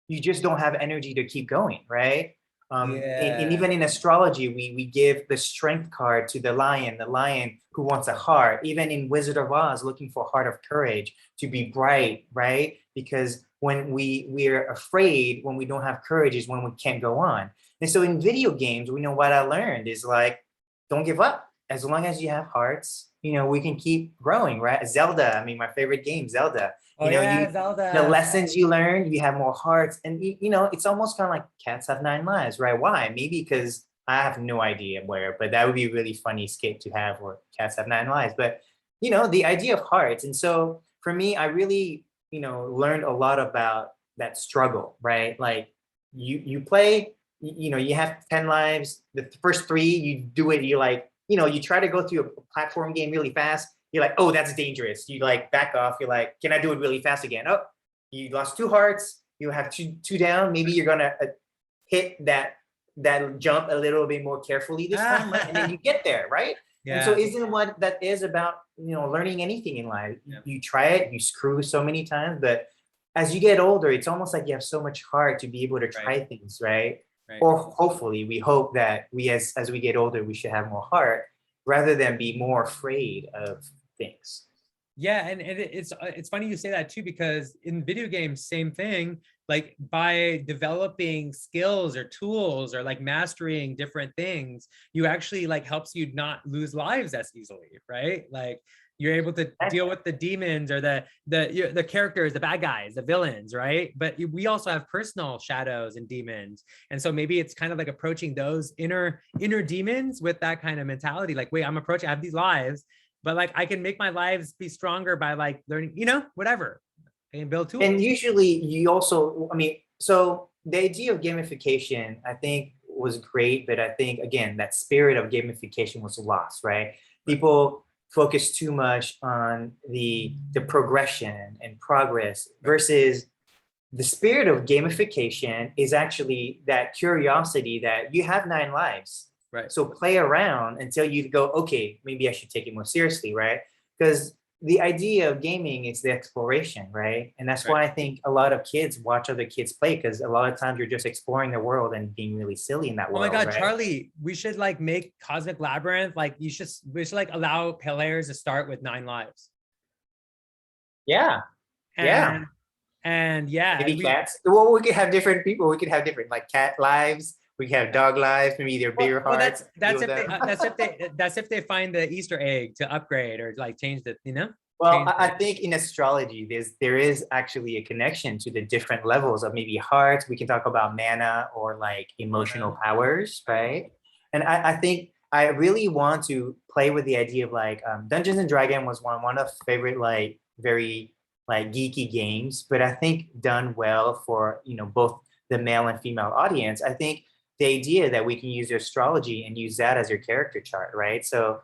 you just don't have energy to keep going, right? And even in astrology, we give the strength card to the lion who wants a heart. Even in Wizard of Oz, looking for heart of courage to be bright, right? Because when we're afraid, when we don't have courage, is when we can't go on. And so in video games, we know what I learned is like, don't give up. As long as you have hearts, you know, we can keep growing, right? Zelda, I mean, my favorite game, Zelda. Oh You know, yeah, the Zelda. lessons you learn, you have more hearts, and you know, it's almost kind of like cats have 9 lives, right? Why? Maybe because I have no idea where, but that would be a really funny skit to have, where cats have 9 lives. But you know, the idea of hearts. And so for me, I really, you know, learned a lot about that struggle, right? Like you play, you know, you have 10 lives. The first three, you do it. You like, you know, you try to go through a platform game really fast. You're like, oh, that's dangerous. You like back off. You're like, can I do it really fast again? Oh, you lost 2 hearts. You have two down. Maybe you're gonna hit that jump a little bit more carefully this time, right? And then you get there, right? And so isn't what that is about, you know, learning anything in life? You try it, you screw so many times, but as you get older, it's almost like you have so much heart to be able to try things, right? Or hopefully we hope that we as we get older, we should have more heart rather than be more afraid of things. Yeah, and it's funny you say that too, because in video games, same thing. Like by developing skills or tools or like mastering different things, you actually like helps you not lose lives as easily, right? Like you're able to deal with the demons or the characters, the bad guys, the villains, right? But we also have personal shadows and demons, and so maybe it's kind of like approaching those inner demons with that kind of mentality. Like, wait, I have these lives, but like I can make my lives be stronger by like learning, you know, whatever. I can build tools. And usually you also, I mean, so the idea of gamification, I think was great, but I think again, that spirit of gamification was lost, right? People focus too much on the progression and progress versus the spirit of gamification is actually that curiosity that you have 9 lives. Right. So play around until you go, okay, maybe I should take it more seriously, right? Because the idea of gaming is the exploration, right? And that's why I think a lot of kids watch other kids play, because a lot of times you're just exploring the world and being really silly in that world. Oh my God, right? Charlie, we should like make Cosmic Labyrinth. Like we should like allow players to start with 9 lives. Yeah. And yeah. Maybe cats. Well, we could have different people. We could have different like cat lives. We can have dog lives. Maybe they're bigger hearts. That's if they find the Easter egg to upgrade or like change the, you know. Well, I think in astrology, there is actually a connection to the different levels of maybe hearts. We can talk about mana or like emotional powers, right? And I think I really want to play with the idea of like Dungeons and Dragon was one of favorite like very like geeky games, but I think done well for both the male and female audience. I think the idea that we can use your astrology and use that as your character chart, right? So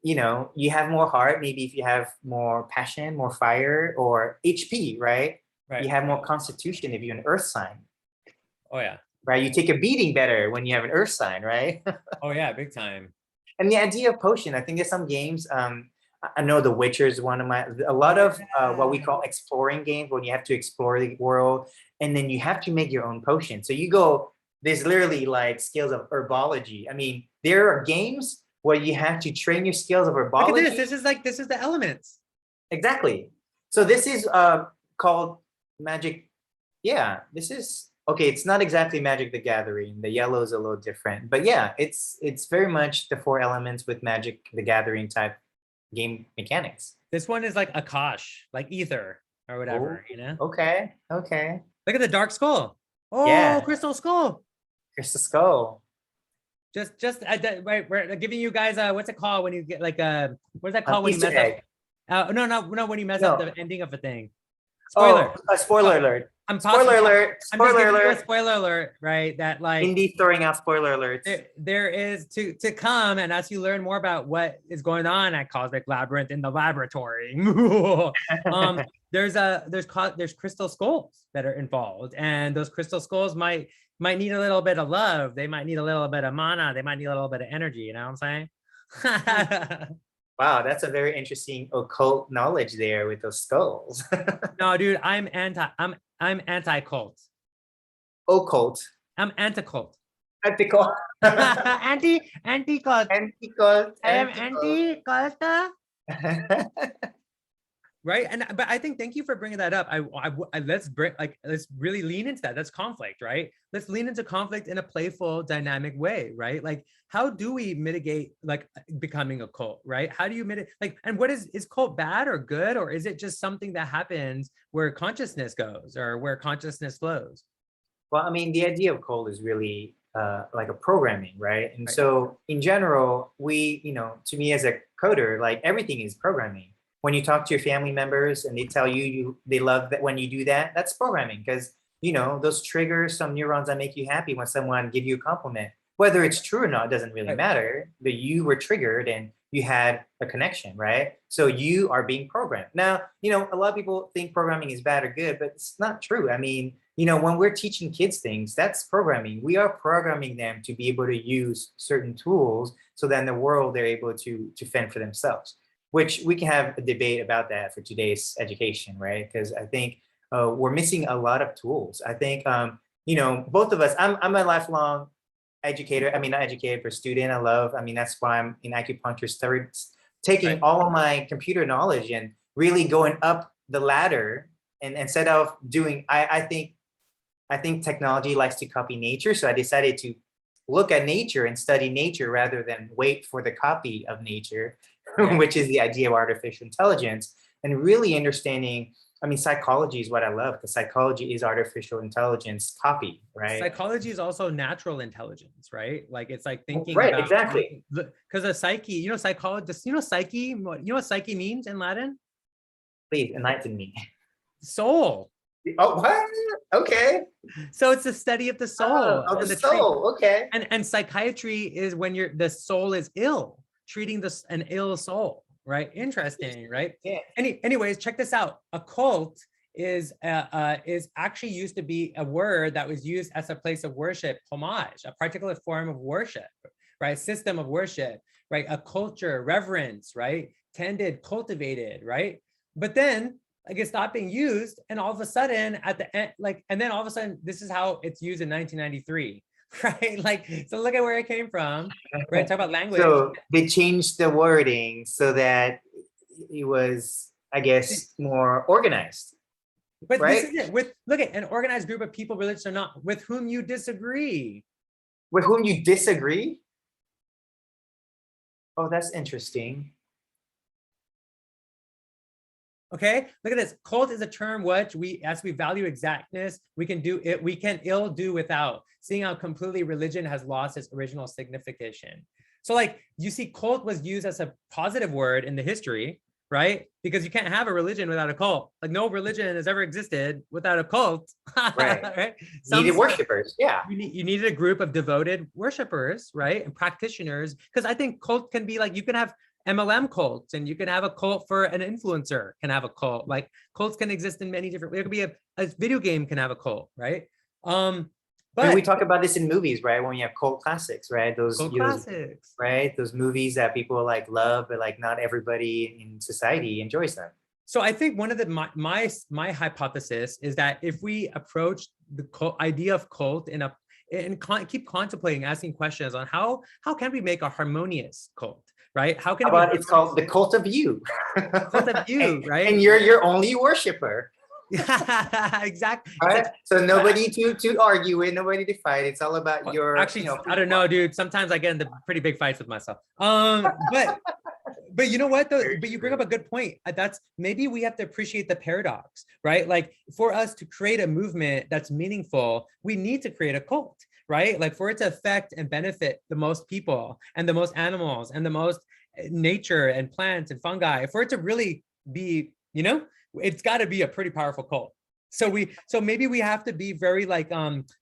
you have more heart, maybe if you have more passion, more fire, or HP, right? Right. You have more constitution if you're an earth sign. Oh yeah. Right, you take a beating better when you have an earth sign, right? Oh yeah, big time. And the idea of potion, I think there's some games. I know The Witcher is one of a lot of what we call exploring games, when you have to explore the world and then you have to make your own potion. So there's literally like skills of herbology. I mean, there are games where you have to train your skills of herbology. Look at this. This is the elements. Exactly. So this is called Magic. Yeah, this is. Okay, it's not exactly Magic the Gathering. The yellow is a little different, but yeah, it's very much the 4 elements with Magic the Gathering type game mechanics. This one is like Akash, like ether or whatever, Okay. Look at the dark skull. Oh, Yeah. crystal skull. Crystal Skull. Right, we're giving you guys what's it called when you get like what is that called when you Easter mess egg. up? No, when you mess up the ending of a thing. Spoiler. Spoiler. Oh, spoiler alert. I'm Spoiler alert. I'm just Spoiler giving you a alert. spoiler alert, right? That like Indy throwing out spoiler alerts. there is to come, and as you learn more about what is going on at Cosmic Labyrinth in the laboratory, there's crystal skulls that are involved, and those crystal skulls might need a little bit of love. They might need a little bit of mana. They might need a little bit of energy. You know what I'm saying? Wow, that's a very interesting occult knowledge there with those skulls. No, dude, I'm anti-cult. Occult. I'm anti-cult. Anti-cult. Anti-cult. Anti-cult. I am anti-cult. Right, but I think thank you for bringing that up. Let's really lean into that. That's conflict, right? Let's lean into conflict in a playful, dynamic way, right? Like, how do we mitigate like becoming a cult, right? How do you mitigate and what is cult bad or good, or is it just something that happens where consciousness goes or where consciousness flows? Well, I mean, the idea of cult is really like a programming, right? And so in general, to me as a coder, like everything is programming. When you talk to your family members and they tell you they love that when you do that, that's programming, because those triggers some neurons that make you happy when someone give you a compliment. Whether it's true or not doesn't really matter, but you were triggered and you had a connection, right? So you are being programmed. Now, a lot of people think programming is bad or good, but it's not true. I mean, when we're teaching kids things, that's programming. We are programming them to be able to use certain tools so that in the world they're able to fend for themselves, which we can have a debate about that for today's education, right? Because I think we're missing a lot of tools. I think, both of us, I'm a lifelong educator. I mean, not educated, but student. That's why I'm in acupuncture studies, taking all of my computer knowledge and really going up the ladder. And instead of doing, I think technology likes to copy nature. So I decided to look at nature and study nature rather than wait for the copy of nature, which is the idea of artificial intelligence. And really understanding, psychology is what I love, because psychology is artificial intelligence copy, right? Psychology is also natural intelligence, right? Like it's like thinking right, exactly. Because a psyche, psychologists, psyche, what psyche means in Latin? Please enlighten me. Soul. Oh, what? Okay. So it's the study of the soul. Oh, the soul. Okay. And psychiatry is when the soul is ill, treating an ill soul. Right. Interesting. Right. Yeah. Anyways, check this out. A cult is actually used to be a word that was used as a place of worship, homage, a particular form of worship, right? System of worship, right? A culture, reverence, right? Tended, cultivated, right? But then it stopped being used, and all of a sudden at the end, and then all of a sudden, this is how it's used in 1993. Right, so look at where it came from. Right, talk about language. So they changed the wording so that it was, I guess, more organized. But right? This is it. Look at an organized group of people, religious or not, with whom you disagree. With whom you disagree? Oh, that's interesting. Okay, look at this. Cult is a term which as we value exactness, we can ill do without, seeing how completely religion has lost its original signification. So like you see cult was used as a positive word in the history, right? Because you can't have a religion without a cult. Like no religion has ever existed without a cult. Right. Right? Needed worshipers. Yeah. You needed a group of devoted worshipers, right? And practitioners. Because I think cult can be like, you can have MLM cults, and you can have a cult for an influencer can have a cult. Like cults can exist in many different, there could be a video game can have a cult, right? And we But talk about this in movies, right? When you have cult classics, right? cult classics. Right? Those movies that people like love, but like not everybody in society enjoys them. So I think one of the my hypothesis is that if we approach the cult, idea of cult keep contemplating, asking questions on how can we make a harmonious cult, right? How can How about it's called the cult of you? cult of you, right? And you're your only worshiper. Yeah, exactly. Right? So nobody to argue with, nobody to fight. It's all about your Actually, I don't know, dude. Sometimes I get into pretty big fights with myself. But you know what though? But you bring up a good point. That's maybe we have to appreciate the paradox, right? Like for us to create a movement that's meaningful, we need to create a cult, right? Like for it to affect and benefit the most people and the most animals and the most nature and plants and fungi, for it to really be, it's got to be a pretty powerful cult. So maybe we have to be very like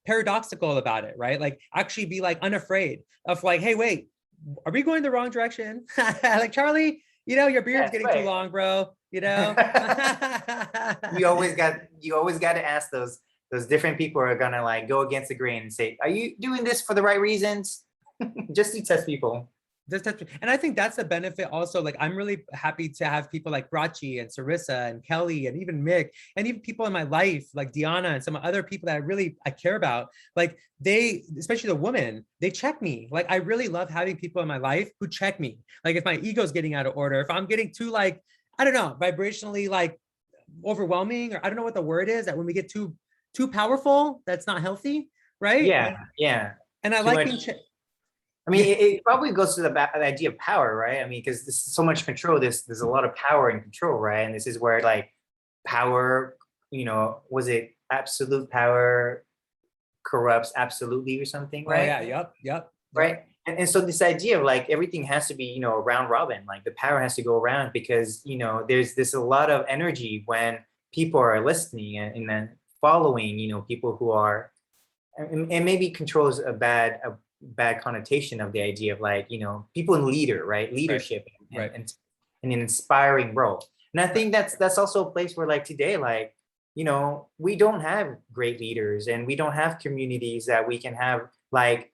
paradoxical about it, right? Like actually be like unafraid of like, hey, wait, are we going the wrong direction? Like Charlie, your beard's getting too long, bro. You always got to ask those different people who are gonna like go against the grain and say, are you doing this for the right reasons? Just to test people. And I think that's the benefit also. Like, I'm really happy to have people like Brachi and Sarissa and Kelly and even Mick and even people in my life like Diana and some other people that I care about. Like they, especially the women, they check me. Like I really love having people in my life who check me. Like if my ego's getting out of order, if I'm getting too like, I don't know, vibrationally like overwhelming, or I don't know what the word is, that when we get too powerful, that's not healthy, right? Yeah. And I too like much. being checked. I mean, it probably goes to the idea of power, right? I mean, because there's so much control. There's a lot of power and control, right? And this is where like power, was it absolute power corrupts absolutely or something, right? Oh yeah, yep. Right. And so this idea of like everything has to be, round robin, like the power has to go around because, there's a lot of energy when people are listening and then following, people who are, and maybe control is a bad connotation of the idea of like, people in leadership Right. And an inspiring role. And I think that's also a place where like today, like, we don't have great leaders and we don't have communities that we can have like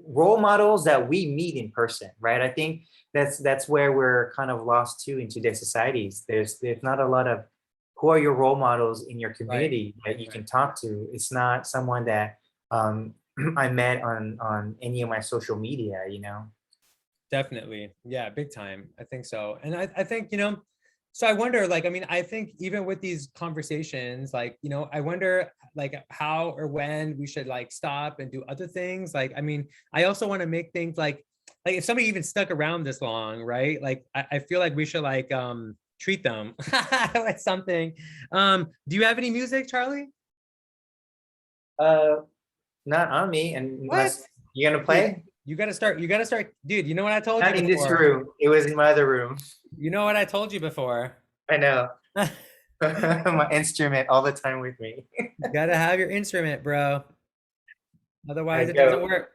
role models that we meet in person, right? I think that's where we're kind of lost too in today's societies. There's not a lot of who are your role models in your community that you can talk to. It's not someone that I met on any of my social media, Definitely. Yeah, big time. I think so. And I think, so I wonder, like, I mean, I think even with these conversations, like, I wonder like how or when we should like stop and do other things. Like, I mean, I also want to make things like if somebody even stuck around this long, right? Like, I feel like we should like treat them with something. Do you have any music, Charlie? Not on me, unless you're gonna play. You gotta start, dude. You know what I told Not you in before? this room. It was in my other room. You know what I told you before? I know. My instrument all the time with me. You gotta have your instrument, bro. Otherwise, it go. doesn't work.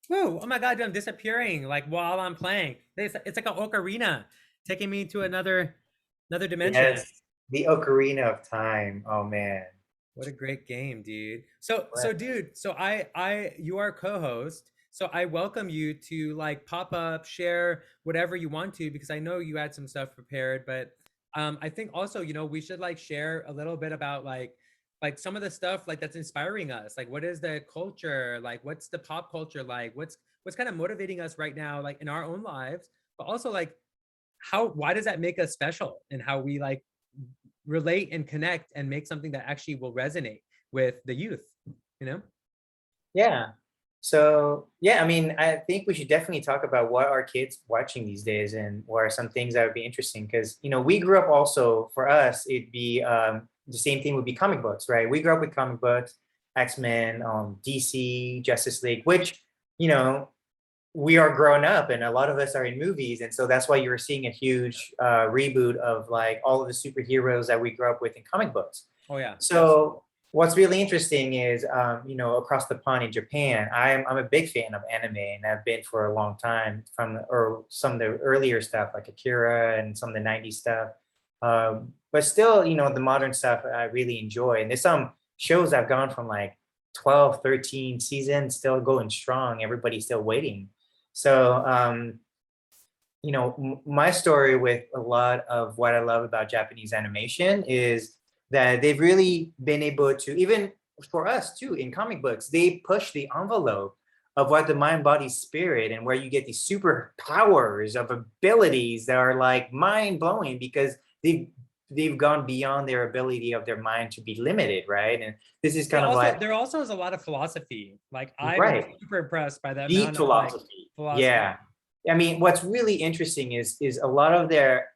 Woo, oh my God, I'm disappearing like while I'm playing. It's like an ocarina taking me to another dimension. Yes, the Ocarina of Time. Oh man. What a great game, dude. So dude, you are co-host. So I welcome you to like pop up, share whatever you want to, because I know you had some stuff prepared, but I think also, we should like share a little bit about like like some of the stuff like that's inspiring us. Like what is the culture? Like what's the pop culture like? What's kind of motivating us right now, like in our own lives, but also like why does that make us special and how we like relate and connect and make something that actually will resonate with the youth, you know? Yeah. So yeah, I mean, I think we should definitely talk about what are kids watching these days and what are some things that would be interesting. Because we grew up also, for us, it'd be the same thing would be comic books, right? We grew up with comic books, X-Men, DC, Justice League, which, we are grown up and a lot of us are in movies. And so that's why you're seeing a huge reboot of like all of the superheroes that we grew up with in comic books. Oh yeah. So what's really interesting is, across the pond in Japan, I'm a big fan of anime and I've been for a long time or some of the earlier stuff like Akira and some of the 90s stuff. But still, the modern stuff I really enjoy. And there's some shows that have gone from like 12, 13 seasons, still going strong. Everybody's still waiting. So, my story with a lot of what I love about Japanese animation is that they've really been able to, even for us too, in comic books, they push the envelope of what the mind, body, spirit, and where you get these superpowers of abilities that are like mind blowing because they've gone beyond their ability of their mind to be limited, right? And this is kind of like there also is a lot of philosophy. Like I'm right. super impressed by that Deep amount of like, philosophy. Yeah. I mean, what's really interesting is a lot of their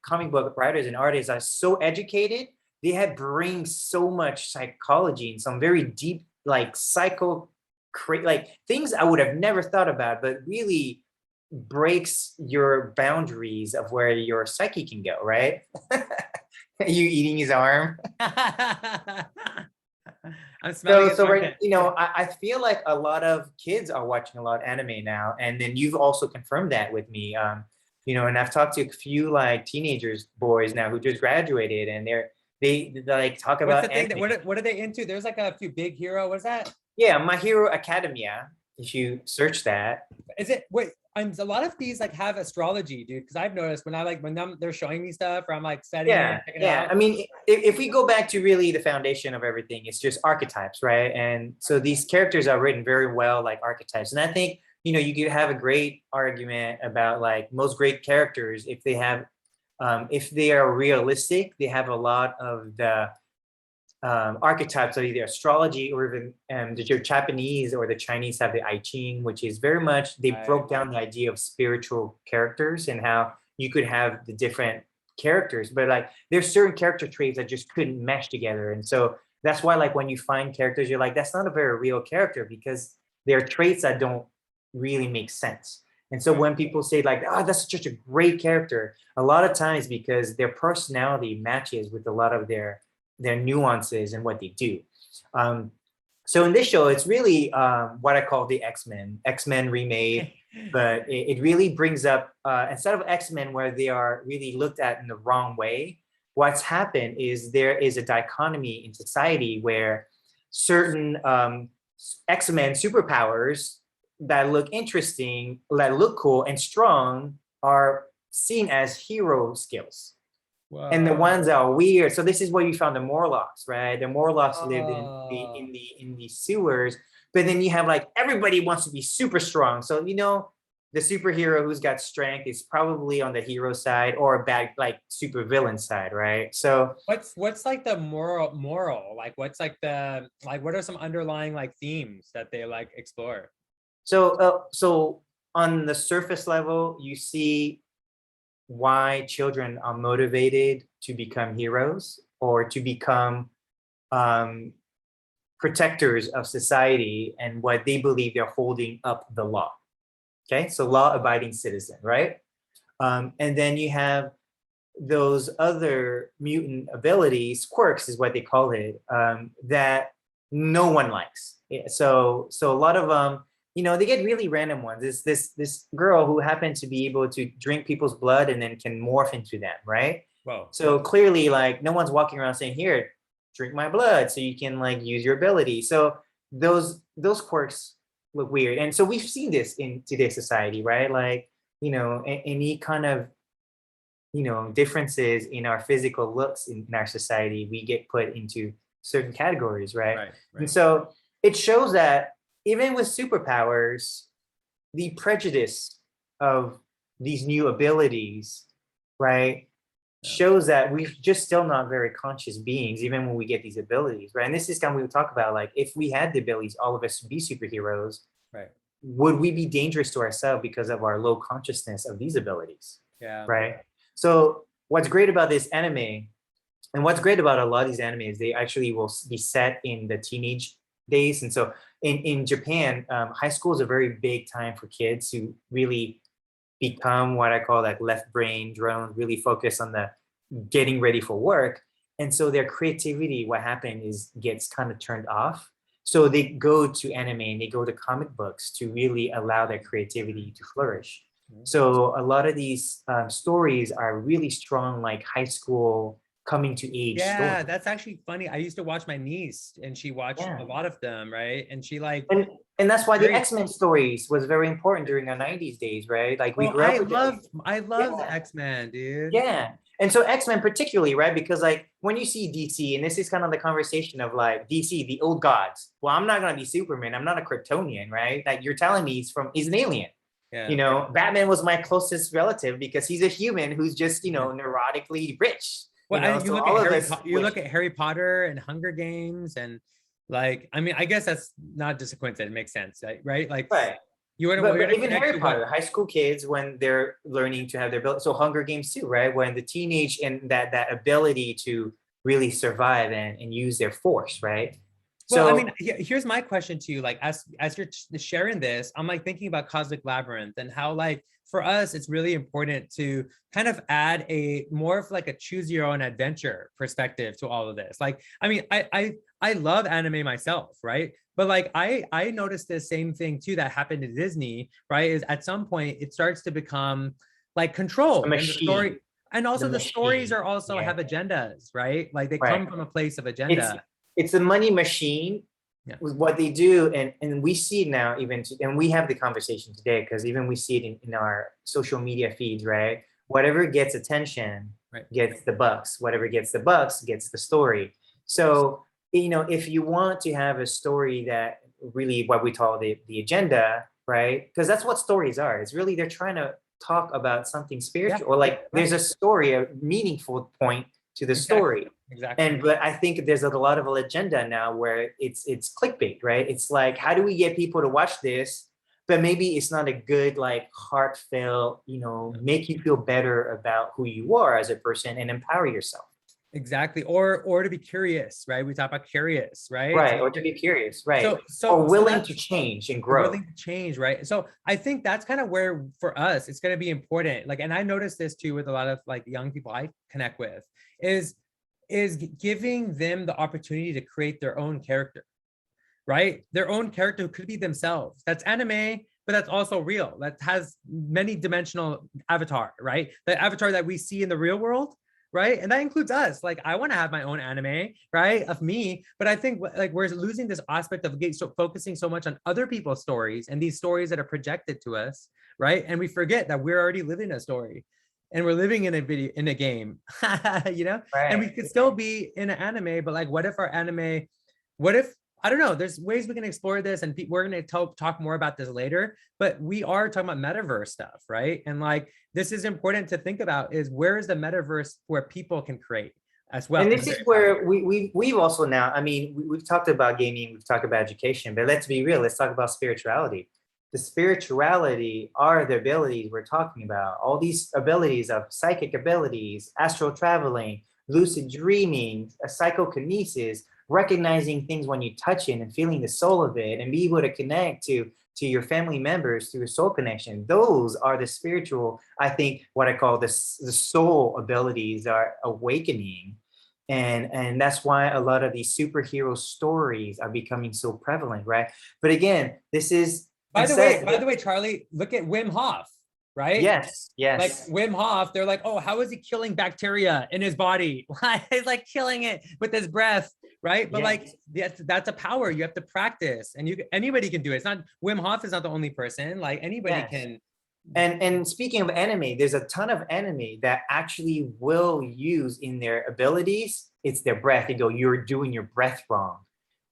comic book writers and artists are so educated. They have bring so much psychology and some very deep, like like things I would have never thought about, but really breaks your boundaries of where your psyche can go, right? You eating his arm. I'm smelling So right, I feel like a lot of kids are watching a lot of anime now, and then you've also confirmed that with me. And I've talked to a few like teenagers, boys now who just graduated, and they like talk about what's the thing anime. what are they into? There's like a few big hero. What's that? Yeah, My Hero Academia. If you search that, Is it wait? A lot of these like have astrology, dude. Because I've noticed when they're showing me stuff, or I'm like studying it, checking it out. I mean, if we go back to really the foundation of everything, it's just archetypes, right? And so these characters are written very well like archetypes. And I think, you could have a great argument about like most great characters if they are realistic, they have a lot of the archetypes of either astrology or even the Japanese or the Chinese have the I Ching, which is very much, they broke down the idea of spiritual characters and how you could have the different characters, but like there's certain character traits that just couldn't mesh together. And so that's why like when you find characters, you're like, that's not a very real character because they're traits that don't really make sense. And so when people say like, oh, that's such a great character, a lot of times because their personality matches with a lot of their nuances and what they do. So in this show, it's really what I call the X-Men remade, but it really brings up, instead of X-Men where they are really looked at in the wrong way, what's happened is there is a dichotomy in society where certain X-Men superpowers that look interesting, that look cool and strong are seen as hero skills. Wow. And the ones that are weird. So this is where you found the Morlocks, right? The Morlocks lived in the sewers, but then you have like everybody wants to be super strong. So the superhero who's got strength is probably on the hero side or a bad like super villain side, right? So what's like the moral? Like what's like what are some underlying like themes that they like explore? So on the surface level, you see why children are motivated to become heroes or to become protectors of society and what they believe they're holding up the law. Okay, so law-abiding citizen, right? And then you have those other mutant abilities, quirks is what they call it, that no one likes. So a lot of them, they get really random ones. This girl who happened to be able to drink people's blood and then can morph into them, right? Wow. So clearly, like, no one's walking around saying, "Here, drink my blood," so you can like use your ability. So those quirks look weird, and so we've seen this in today's society, right? Like, any kind of differences in our physical looks in our society, we get put into certain categories, right? Right. And so it shows that even with superpowers, the prejudice of these new abilities, right, Yeah. shows that we're just still not very conscious beings, even when we get these abilities, right? And this is kind of we would talk about, like, if we had the abilities, all of us to be superheroes, Right. would we be dangerous to ourselves because of our low consciousness of these abilities, Yeah. right? So what's great about this anime, and what's great about a lot of these animes, they actually will be set in the teenage days. And so in Japan, high school is a very big time for kids to really become what I call like left brain drones, really focus on the getting ready for work. And so their creativity, what happened is gets kind of turned off. So they go to anime and they go to comic books to really allow their creativity to flourish. So a lot of these stories are really strong, like high school coming to age Yeah, stories. that's actually funny. I used to watch my niece and she watched Yeah. a lot of them, right? And she like, And that's why the Very- X-Men stories was very important during the 90s days, right? Like we well, grew up I with love the Yeah. X-Men, dude. Yeah. And so X-Men particularly, right? Because like when you see DC, and this is kind of the conversation of like DC, the old gods. Well, I'm not gonna be Superman. I'm not a Kryptonian, right? Like you're telling me he's an alien. Yeah. You know, Batman was my closest relative because he's a human who's just, neurotically rich. Well, and you so look all at of Harry, us you wish- look at Harry Potter and Hunger Games, and like, I mean, I guess that's not just a coincidence. It makes sense, right? Like, Right. you would But even Harry Potter, high school kids, when they're learning to have their ability, so Hunger Games too, right? When the teenage and that ability to really survive and use their force, right? Well, So I mean, here's my question to you. Like, as you're sharing this, I'm like thinking about Cosmic Labyrinth and how, like, for us, it's really important to kind of add a more of like a choose your own adventure perspective to all of this. Like, I mean, I love anime myself, right? But like, I noticed the same thing too that happened to Disney, right? Is at some point it starts to become like control and the story, machine. and also the stories machine, are also yeah. have agendas, right? Like they Right. come from a place of agenda. It's a money machine. Yeah. With what they do, and we see it now, and we have the conversation today because even we see it in our social media feeds, right? Whatever gets attention Right. gets the bucks. Whatever gets the bucks gets the story. So if you want to have a story that really what we call the agenda, right? Because that's what stories are. It's really they're trying to talk about something spiritual, or like there's a story, a meaningful point to the story. Exactly. But I think there's a lot of agenda now where it's clickbait, right? It's like, how do we get people to watch this? But maybe it's not a good, like, heartfelt, make you feel better about who you are as a person and empower yourself. Exactly. Or to be curious, right? We talk about curious, right? Right. Or to be curious, right? So or willing that's- to change and grow. willing to change, right? So I think that's kind of where for us it's going to be important. Like, and I noticed this too with a lot of like young people I connect with is giving them the opportunity to create their own character, right? Their own character who could be themselves. That's anime, but that's also real. That has many dimensional avatar, right? The avatar that we see in the real world, right? And that includes us. Like, I want to have my own anime, right, of me. But I think like we're losing this aspect of focusing so much on other people's stories and these stories that are projected to us, right? And we forget that we're already living a story, and we're living in a game, Right. And we could still be in an anime, but like, what if I don't know, there's ways we can explore this, and we're going to talk more about this later, but we are talking about metaverse stuff, right? And like, this is important to think about, is where is the metaverse where people can create as well? And this is where we've also now, I mean, we've talked about gaming, we've talked about education, but let's be real, let's talk about spirituality. The spirituality are the abilities we're talking about. All these abilities of psychic abilities, astral traveling, lucid dreaming, psychokinesis, recognizing things when you touch it and feeling the soul of it, and be able to connect to your family members through a soul connection. Those are the spiritual, I think, what I call the soul abilities are awakening. And that's why a lot of these superhero stories are becoming so prevalent, right? But again, this is by the way, Charlie, look at Wim Hof, right? Yes. Like Wim Hof, they're like, oh, how is he killing bacteria in his body? He's like killing it with his breath, right? But like, that's a power you have to practice, and anybody can do it. It's not, Wim Hof is not the only person. Like, anybody can. And speaking of anime, there's a ton of anime that actually will use in their abilities it's their breath. They go, you're doing your breath wrong.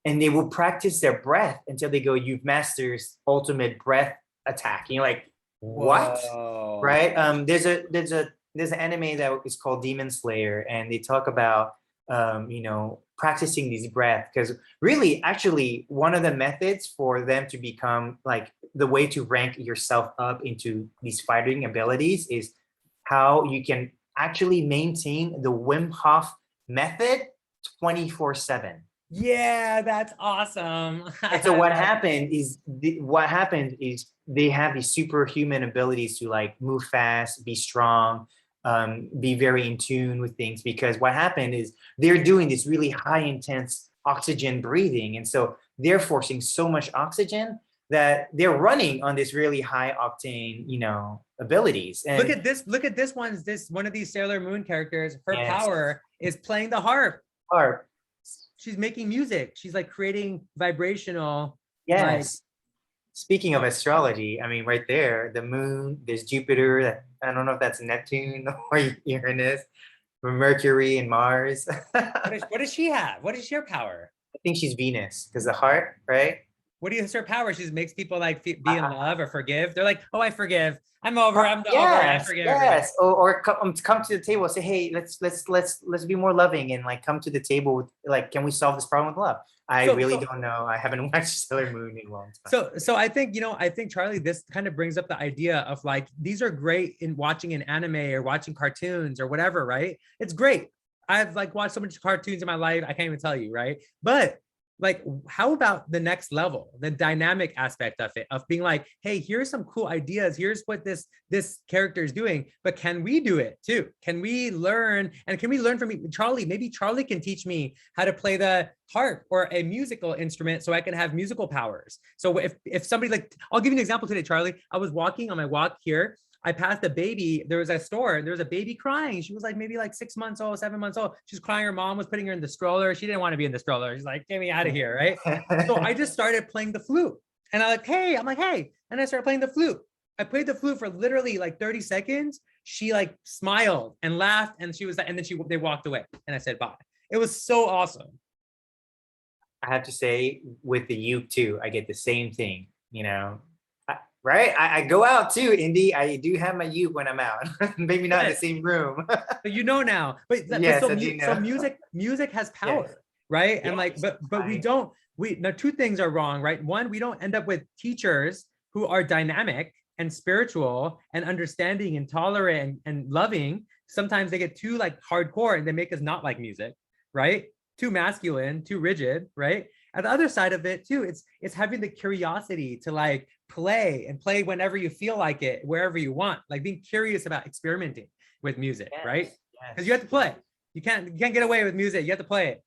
And they will practice their breath until they go, you've mastered ultimate breath attack. And you're like, what? Whoa. Right? There's an anime that is called Demon Slayer, and they talk about practicing these breath, because really, actually, one of the methods for them to become like the way to rank yourself up into these fighting abilities is how you can actually maintain the Wim Hof method 24/7. Yeah, that's awesome. And so what happened is they have these superhuman abilities to like move fast, be strong, be very in tune with things, because what happened is they're doing this really high intense oxygen breathing, and so they're forcing so much oxygen that they're running on this really high octane, abilities. And Look at this one of these Sailor Moon characters, her Yes. power is playing the harp. harp, She's making music. She's like creating vibrational. yes. Speaking of astrology, I mean, right there, the moon, there's Jupiter. I don't know if that's Neptune or Uranus, or Mercury and Mars. I What does she have? What is her power? think she's Venus, because the heart, right? What is her power? She just makes people like be in love or forgive. They're like, oh, I forgive. I'm over. I'm over. I forgive. Yes. Or come to the table. Say, hey, let's be more loving, and like come to the table with like, can we solve this problem with love? I really don't know. I haven't watched Sailor Moon in a long time. So I think, Charlie, this kind of brings up the idea of like, these are great in watching an anime or watching cartoons or whatever, right? It's great. I've like watched so much cartoons in my life, I can't even tell you, right? But like, how about the next level, the dynamic aspect of it, of being like, hey, here's some cool ideas. Here's what this character is doing, but can we do it too? Can we learn? And can we learn from Charlie? Maybe Charlie can teach me how to play the harp or a musical instrument so I can have musical powers. So if somebody like, I'll give you an example today, Charlie. I was walking on my walk here. I passed a baby. There was a store. There was a baby crying. She was like maybe like 6 months old, 7 months old. She's crying. Her mom was putting her in the stroller. She didn't want to be in the stroller. She's like, get me out of here, right? So I just started playing the flute. And I'm like, hey. And I started playing the flute. I played the flute for literally like 30 seconds. She like smiled and laughed, and she was like, and then they walked away. And I said, bye. It was so awesome. I have to say, with the uke too, I get the same thing, right? I go out too, Indy. I do have my uke when I'm out. Maybe not in the same room. But now. Yes, so, I do know. so music has power, Yes. right? And Yes, like, but now two things are wrong, right? One, we don't end up with teachers who are dynamic and spiritual and understanding and tolerant and loving. Sometimes they get too like hardcore and they make us not like music, right? Too masculine, too rigid, right? And the other side of it too, it's having the curiosity to like play whenever you feel like it, wherever you want, like being curious about experimenting with music, Yes, right? yes. Because you have to play. You can't get away with music. You have to play it.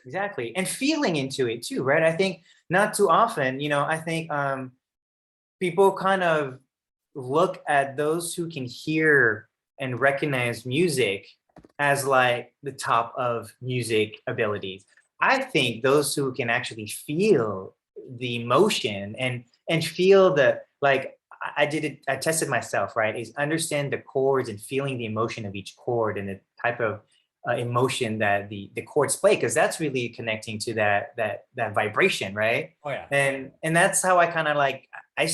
Exactly. And feeling into it too, right? I think not too often, I think people kind of look at those who can hear and recognize music as like the top of music abilities. I think those who can actually feel the emotion and feel the, like, I tested myself, right? Is understand the chords and feeling the emotion of each chord and the type of emotion that the chords play, because that's really connecting to that vibration, right? Oh yeah. And that's how I kind of like, I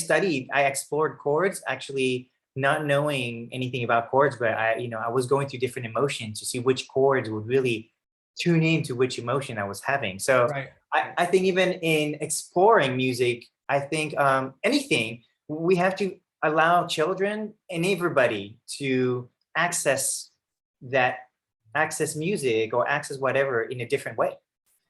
explored chords, actually not knowing anything about chords, but I was going through different emotions to see which chords would really tune into which emotion I was having. So Right. I think even in exploring music, I think anything, we have to allow children and everybody to access music or access whatever in a different way.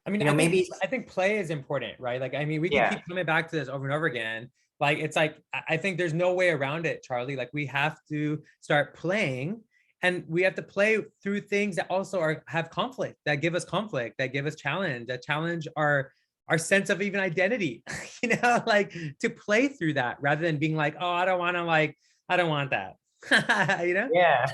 I mean, I think play is important, right? Like, I mean, we can keep coming back to this over and over again. Like, it's like, I think there's no way around it, Charlie. Like, we have to start playing, and we have to play through things that also have conflict, that give us conflict, that give us challenge, that challenge our sense of even identity, like to play through that rather than being like, oh, I don't want that, Yeah.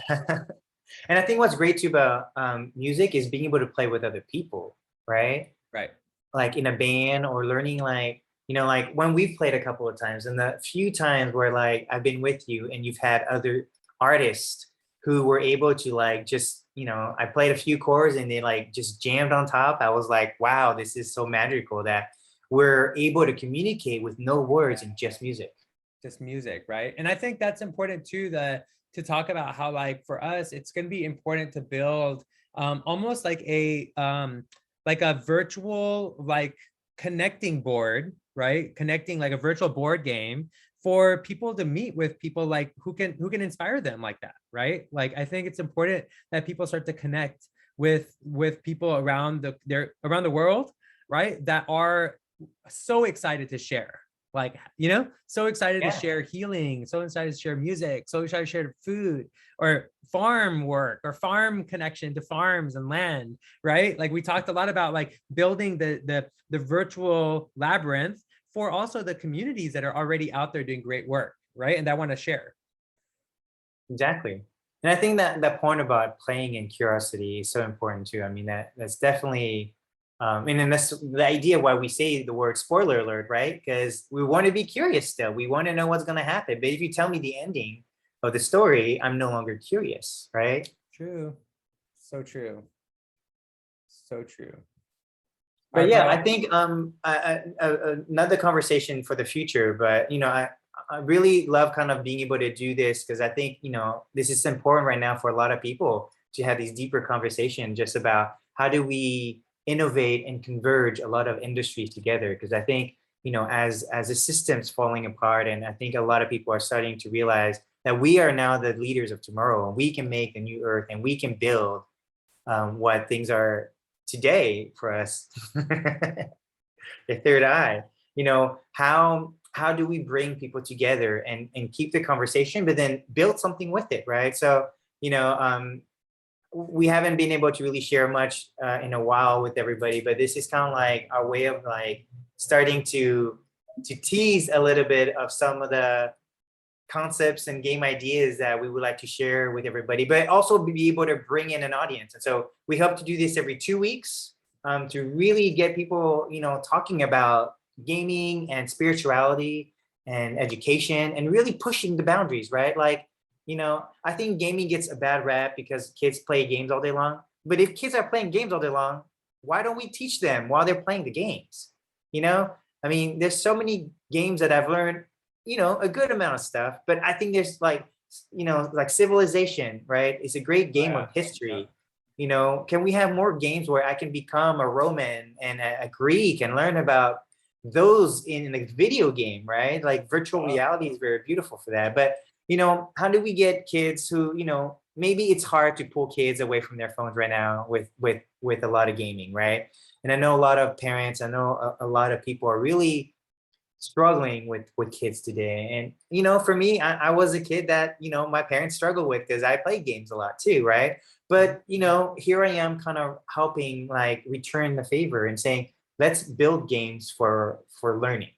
And I think what's great too about music is being able to play with other people, right? Right. Like in a band, or learning like, like when we've played a couple of times, and the few times where like I've been with you and you've had other artists who were able to like just I played a few chords and they like just jammed on top. I was like, wow, this is so magical that we're able to communicate with no words and just music. Just music, right? And I think that's important too, to talk about how, like, for us, it's going to be important to build almost like a virtual, like, connecting board, right? Connecting, like, a virtual board game for people to meet with people, like, who can inspire them like that, right? Like, I think it's important that people start to connect with people around the world, right? That are so excited to share, like, so excited to share healing, so excited to share music, so excited to share food or farm work or farm connection to farms and land, right? Like, we talked a lot about, like, building the virtual labyrinth for also the communities that are already out there doing great work, right? And that want to share. Exactly. And I think that that point about playing and curiosity is so important too. I mean, that's definitely, and then that's the idea why we say the word spoiler alert, right? Because we want to be curious still. We want to know what's going to happen. But if you tell me the ending of the story, I'm no longer curious, right? True. So true. So true. But yeah, I think another conversation for the future. But I really love kind of being able to do this because I think this is important right now for a lot of people to have these deeper conversations just about how do we innovate and converge a lot of industries together. Because I think as the system's falling apart, and I think a lot of people are starting to realize that we are now the leaders of tomorrow, and we can make a new earth, and we can build what things are today for us. The third eye, how do we bring people together and keep the conversation but then build something with it, right? So we haven't been able to really share much in a while with everybody, but this is kind of like our way of like starting to tease a little bit of some of the concepts and game ideas that we would like to share with everybody, but also be able to bring in an audience. And so we hope to do this every 2 weeks to really get people, talking about gaming and spirituality and education and really pushing the boundaries, right? Like, I think gaming gets a bad rap because kids play games all day long. But if kids are playing games all day long, why don't we teach them while they're playing the games? I mean, there's so many games that I've learned a good amount of stuff, but I think there's like Civilization, right? It's a great game of history. Can we have more games where I can become a Roman and a Greek and learn about those in a video game, right? Like virtual reality is very beautiful for that. But how do we get kids who maybe it's hard to pull kids away from their phones right now with a lot of gaming, right? And I know a lot of parents, I know a lot of people are really struggling with kids today. And for me, I was a kid that my parents struggled with because I played games a lot too, right? But here I am kind of helping like return the favor and saying, let's build games for learning.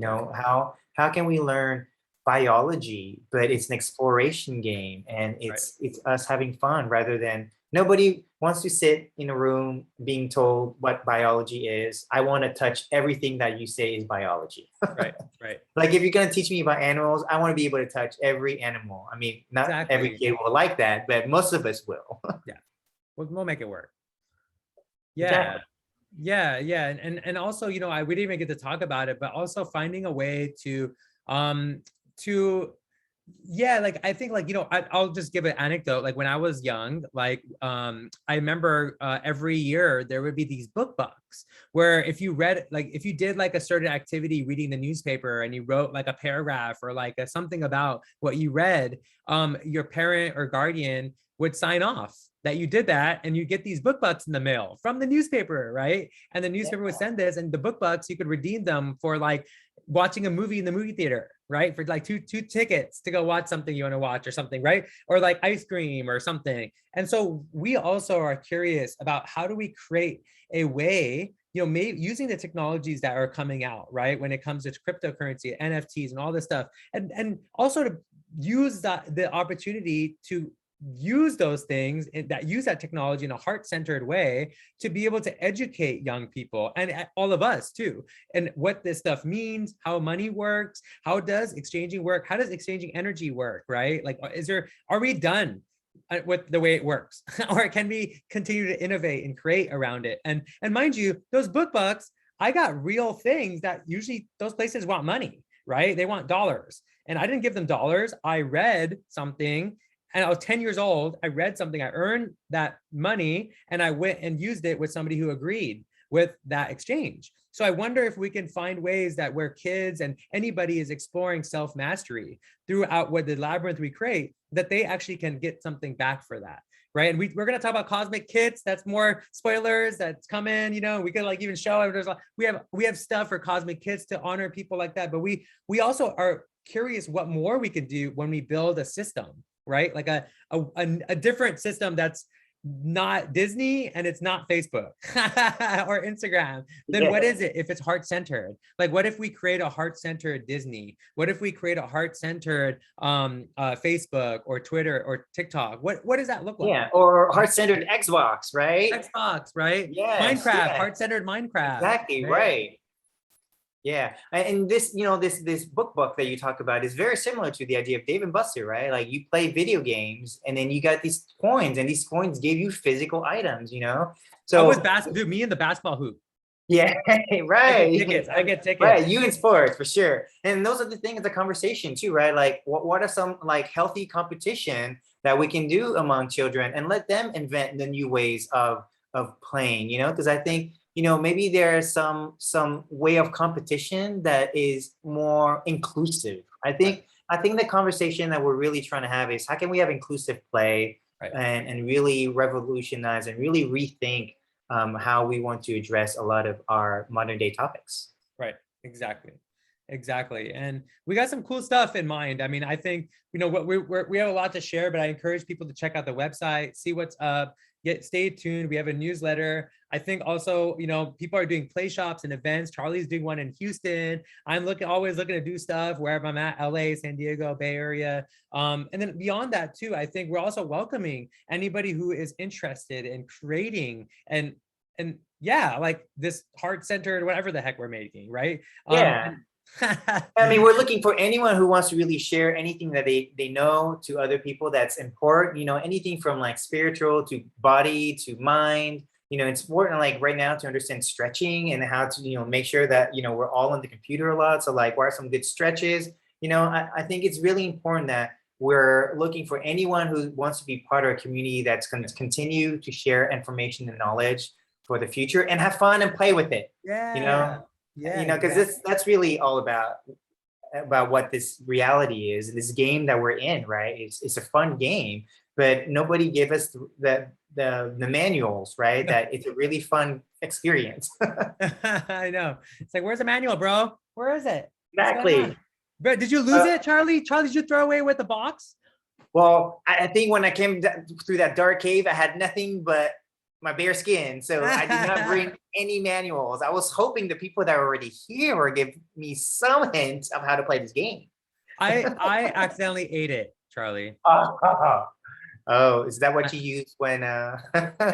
How can we learn biology, but it's an exploration game and it's us having fun rather than nobody wants to sit in a room being told what biology is. I want to touch everything that you say is biology. Right. Like if you're going to teach me about animals, I want to be able to touch every animal. I mean, not every kid will like that, but most of us will. Yeah, we'll make it work. Yeah. Exactly. Yeah. And also, we didn't even get to talk about it, but also finding a way to like, I think like, I'll just give an anecdote. Like when I was young, like, I remember every year there would be these book bucks where if you did like a certain activity, reading the newspaper, and you wrote like a paragraph or like something about what you read, your parent or guardian would sign off that you did that, and you get these book bucks in the mail from the newspaper, right? And the newspaper would send this, and the book bucks, you could redeem them for like watching a movie in the movie theater, right? For like two tickets to go watch something you want to watch or something, right? Or like ice cream or something. And so we also are curious about how do we create a way, maybe using the technologies that are coming out, right? When it comes to cryptocurrency, NFTs and all this stuff, and also to use the opportunity to use those things that use that technology in a heart-centered way to be able to educate young people and all of us too, and what this stuff means, how money works, how does exchanging work, how does exchanging energy work, right? Like, are we done with the way it works, or can we continue to innovate and create around it? And mind you, those book bucks, I got real things that usually those places want money, right? They want dollars. And I didn't give them dollars. I read something and I was 10 years old. I read something, I earned that money, and I went and used it with somebody who agreed with that exchange. So I wonder if we can find ways that where kids and anybody is exploring self-mastery throughout what the labyrinth we create, that they actually can get something back for that. Right. And we're going to talk about cosmic kits. That's more spoilers that's coming. You know, we could like even show there's we have stuff for cosmic kits to honor people like that. But we also are curious what more we could do when we build a system, right? Like a different system that's not Disney and it's not Facebook or Instagram, then what is it if it's heart-centered? Like, what if we create a heart-centered Disney? What if we create a heart-centered Facebook or Twitter or TikTok? What does that look like? Yeah, or heart-centered Xbox, right? Xbox, right? Yes, Minecraft, yeah. heart-centered Minecraft. Exactly, right. Yeah, and this, this book that you talk about is very similar to the idea of Dave and Buster, right? Like you play video games and then you got these coins, and these coins gave you physical items, So I was dude, me and the basketball hoop. Yeah, right. I get tickets. Right, you in sports for sure. And those are the things, the conversation too, right? Like what are some like healthy competition that we can do among children and let them invent the new ways of playing, because I think maybe there's some way of competition that is more inclusive. I think the conversation that we're really trying to have is how can we have inclusive play, right, and really revolutionize and really rethink how we want to address a lot of our modern day topics. Right, exactly. And we got some cool stuff in mind. I mean, I think what we have a lot to share, but I encourage people to check out the website, see what's up. Stay tuned. We have a newsletter. I think also, people are doing play shops and events. Charlie's doing one in Houston. I'm always looking to do stuff wherever I'm at, LA, San Diego, Bay Area. And then beyond that too, I think we're also welcoming anybody who is interested in creating and yeah, like this heart-centered, whatever the heck we're making, right? Yeah. I mean, we're looking for anyone who wants to really share anything that they know to other people that's important, anything from like spiritual to body to mind. It's important like right now to understand stretching and how to, make sure that, we're all on the computer a lot. So like, what are some good stretches? I think it's really important that we're looking for anyone who wants to be part of a community that's going to continue to share information and knowledge for the future and have fun and play with it. Yeah. Because that's really all about what this reality is, this game that we're in, right? It's a fun game, but nobody gave us the manuals, right? That it's a really fun experience. I know. It's like, where's the manual, bro? Where is it? Exactly. But did you lose it, Charlie? Charlie, did you throw away with the box? Well, I think when I came through that dark cave, I had nothing but my bare skin. So I did not bring any manuals. I was hoping the people that are already here would give me some hints of how to play this game. I accidentally ate it, Charlie. Oh, is that what you used when I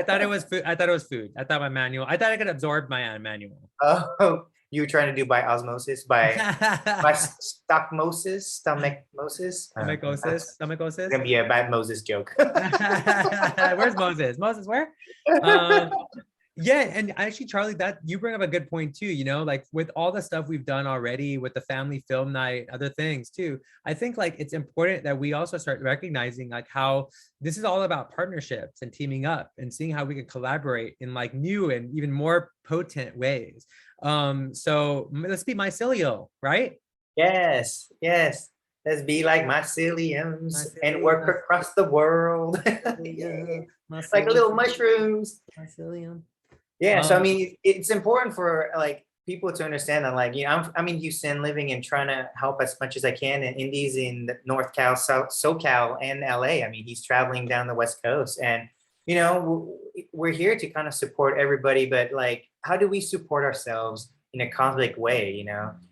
thought it was food. I thought I could absorb my manual. Oh, you were trying to do by osmosis, by stockmosis. It's gonna be a bad Moses joke. Where's Moses? Moses, where? Yeah, and actually, Charlie, that you bring up a good point too. Like with all the stuff we've done already with the family film night, other things too. I think like it's important that we also start recognizing like how this is all about partnerships and teaming up and seeing how we can collaborate in like new and even more potent ways. So let's be mycelial, right? Yes. Let's be like myceliums and work across the world. Like little mushrooms. Mycelium. Yeah, so I mean, it's important for like people to understand that, like, I'm in Houston, living and trying to help as much as I can, and Indy's in the North Cal, SoCal, and LA. I mean, he's traveling down the West Coast, and we're here to kind of support everybody. But like, how do we support ourselves in a cosmic way?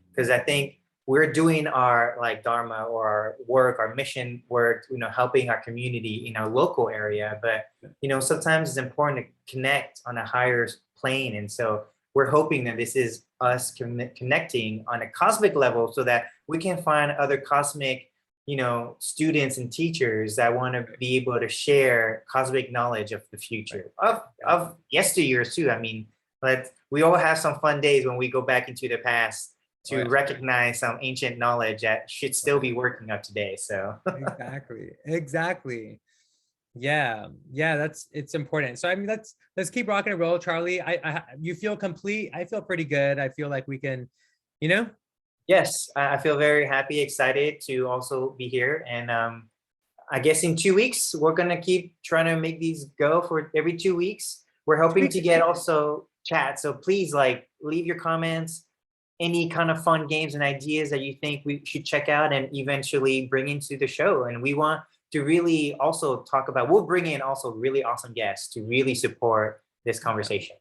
Because I think we're doing our like dharma or our work, our mission work, helping our community in our local area. But, sometimes it's important to connect on a higher plane. And so we're hoping that this is us connecting on a cosmic level so that we can find other cosmic students and teachers that want to be able to share cosmic knowledge of the future, of yesteryears too. I mean, but we all have some fun days when we go back into the past to recognize some ancient knowledge that should still be working up today. So exactly. Yeah, it's important. So I mean, let's keep rocking and roll, Charlie. You feel complete. I feel pretty good. I feel like we can, yes, I feel very happy, excited to also be here. And I guess in 2 weeks, we're gonna keep trying to make these go for every 2 weeks. We're hoping to get also chat. So please leave your comments, any kind of fun games and ideas that you think we should check out and eventually bring into the show. And we want to really also talk about, we'll bring in also really awesome guests to really support this conversation.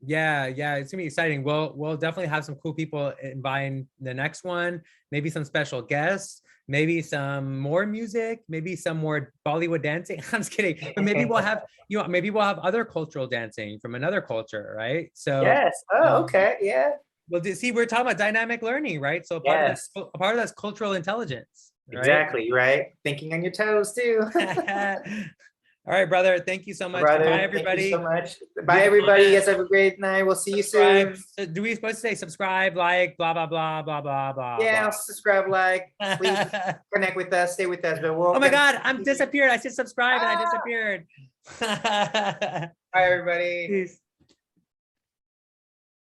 Yeah, it's gonna be exciting. We'll definitely have some cool people inviting the next one, maybe some special guests, maybe some more music, maybe some more Bollywood dancing. I'm just kidding, but maybe we'll have maybe we'll have other cultural dancing from another culture, right? So yes. Okay, yeah. Well, see, we're talking about dynamic learning, right? So part of that's cultural intelligence. Right? Exactly, right? Thinking on your toes too. All right, brother. Thank you so much. Brother, bye, everybody. Thank you so much. Bye, everybody. Yes, have a great night. We'll see you soon. Do we supposed to say subscribe, like, blah, blah, blah, blah, blah, blah? Yeah, blah. subscribe, like, please connect with us, stay with us. But we'll oh my God, I'm disappeared. I said subscribe and I disappeared. Bye, everybody. Peace.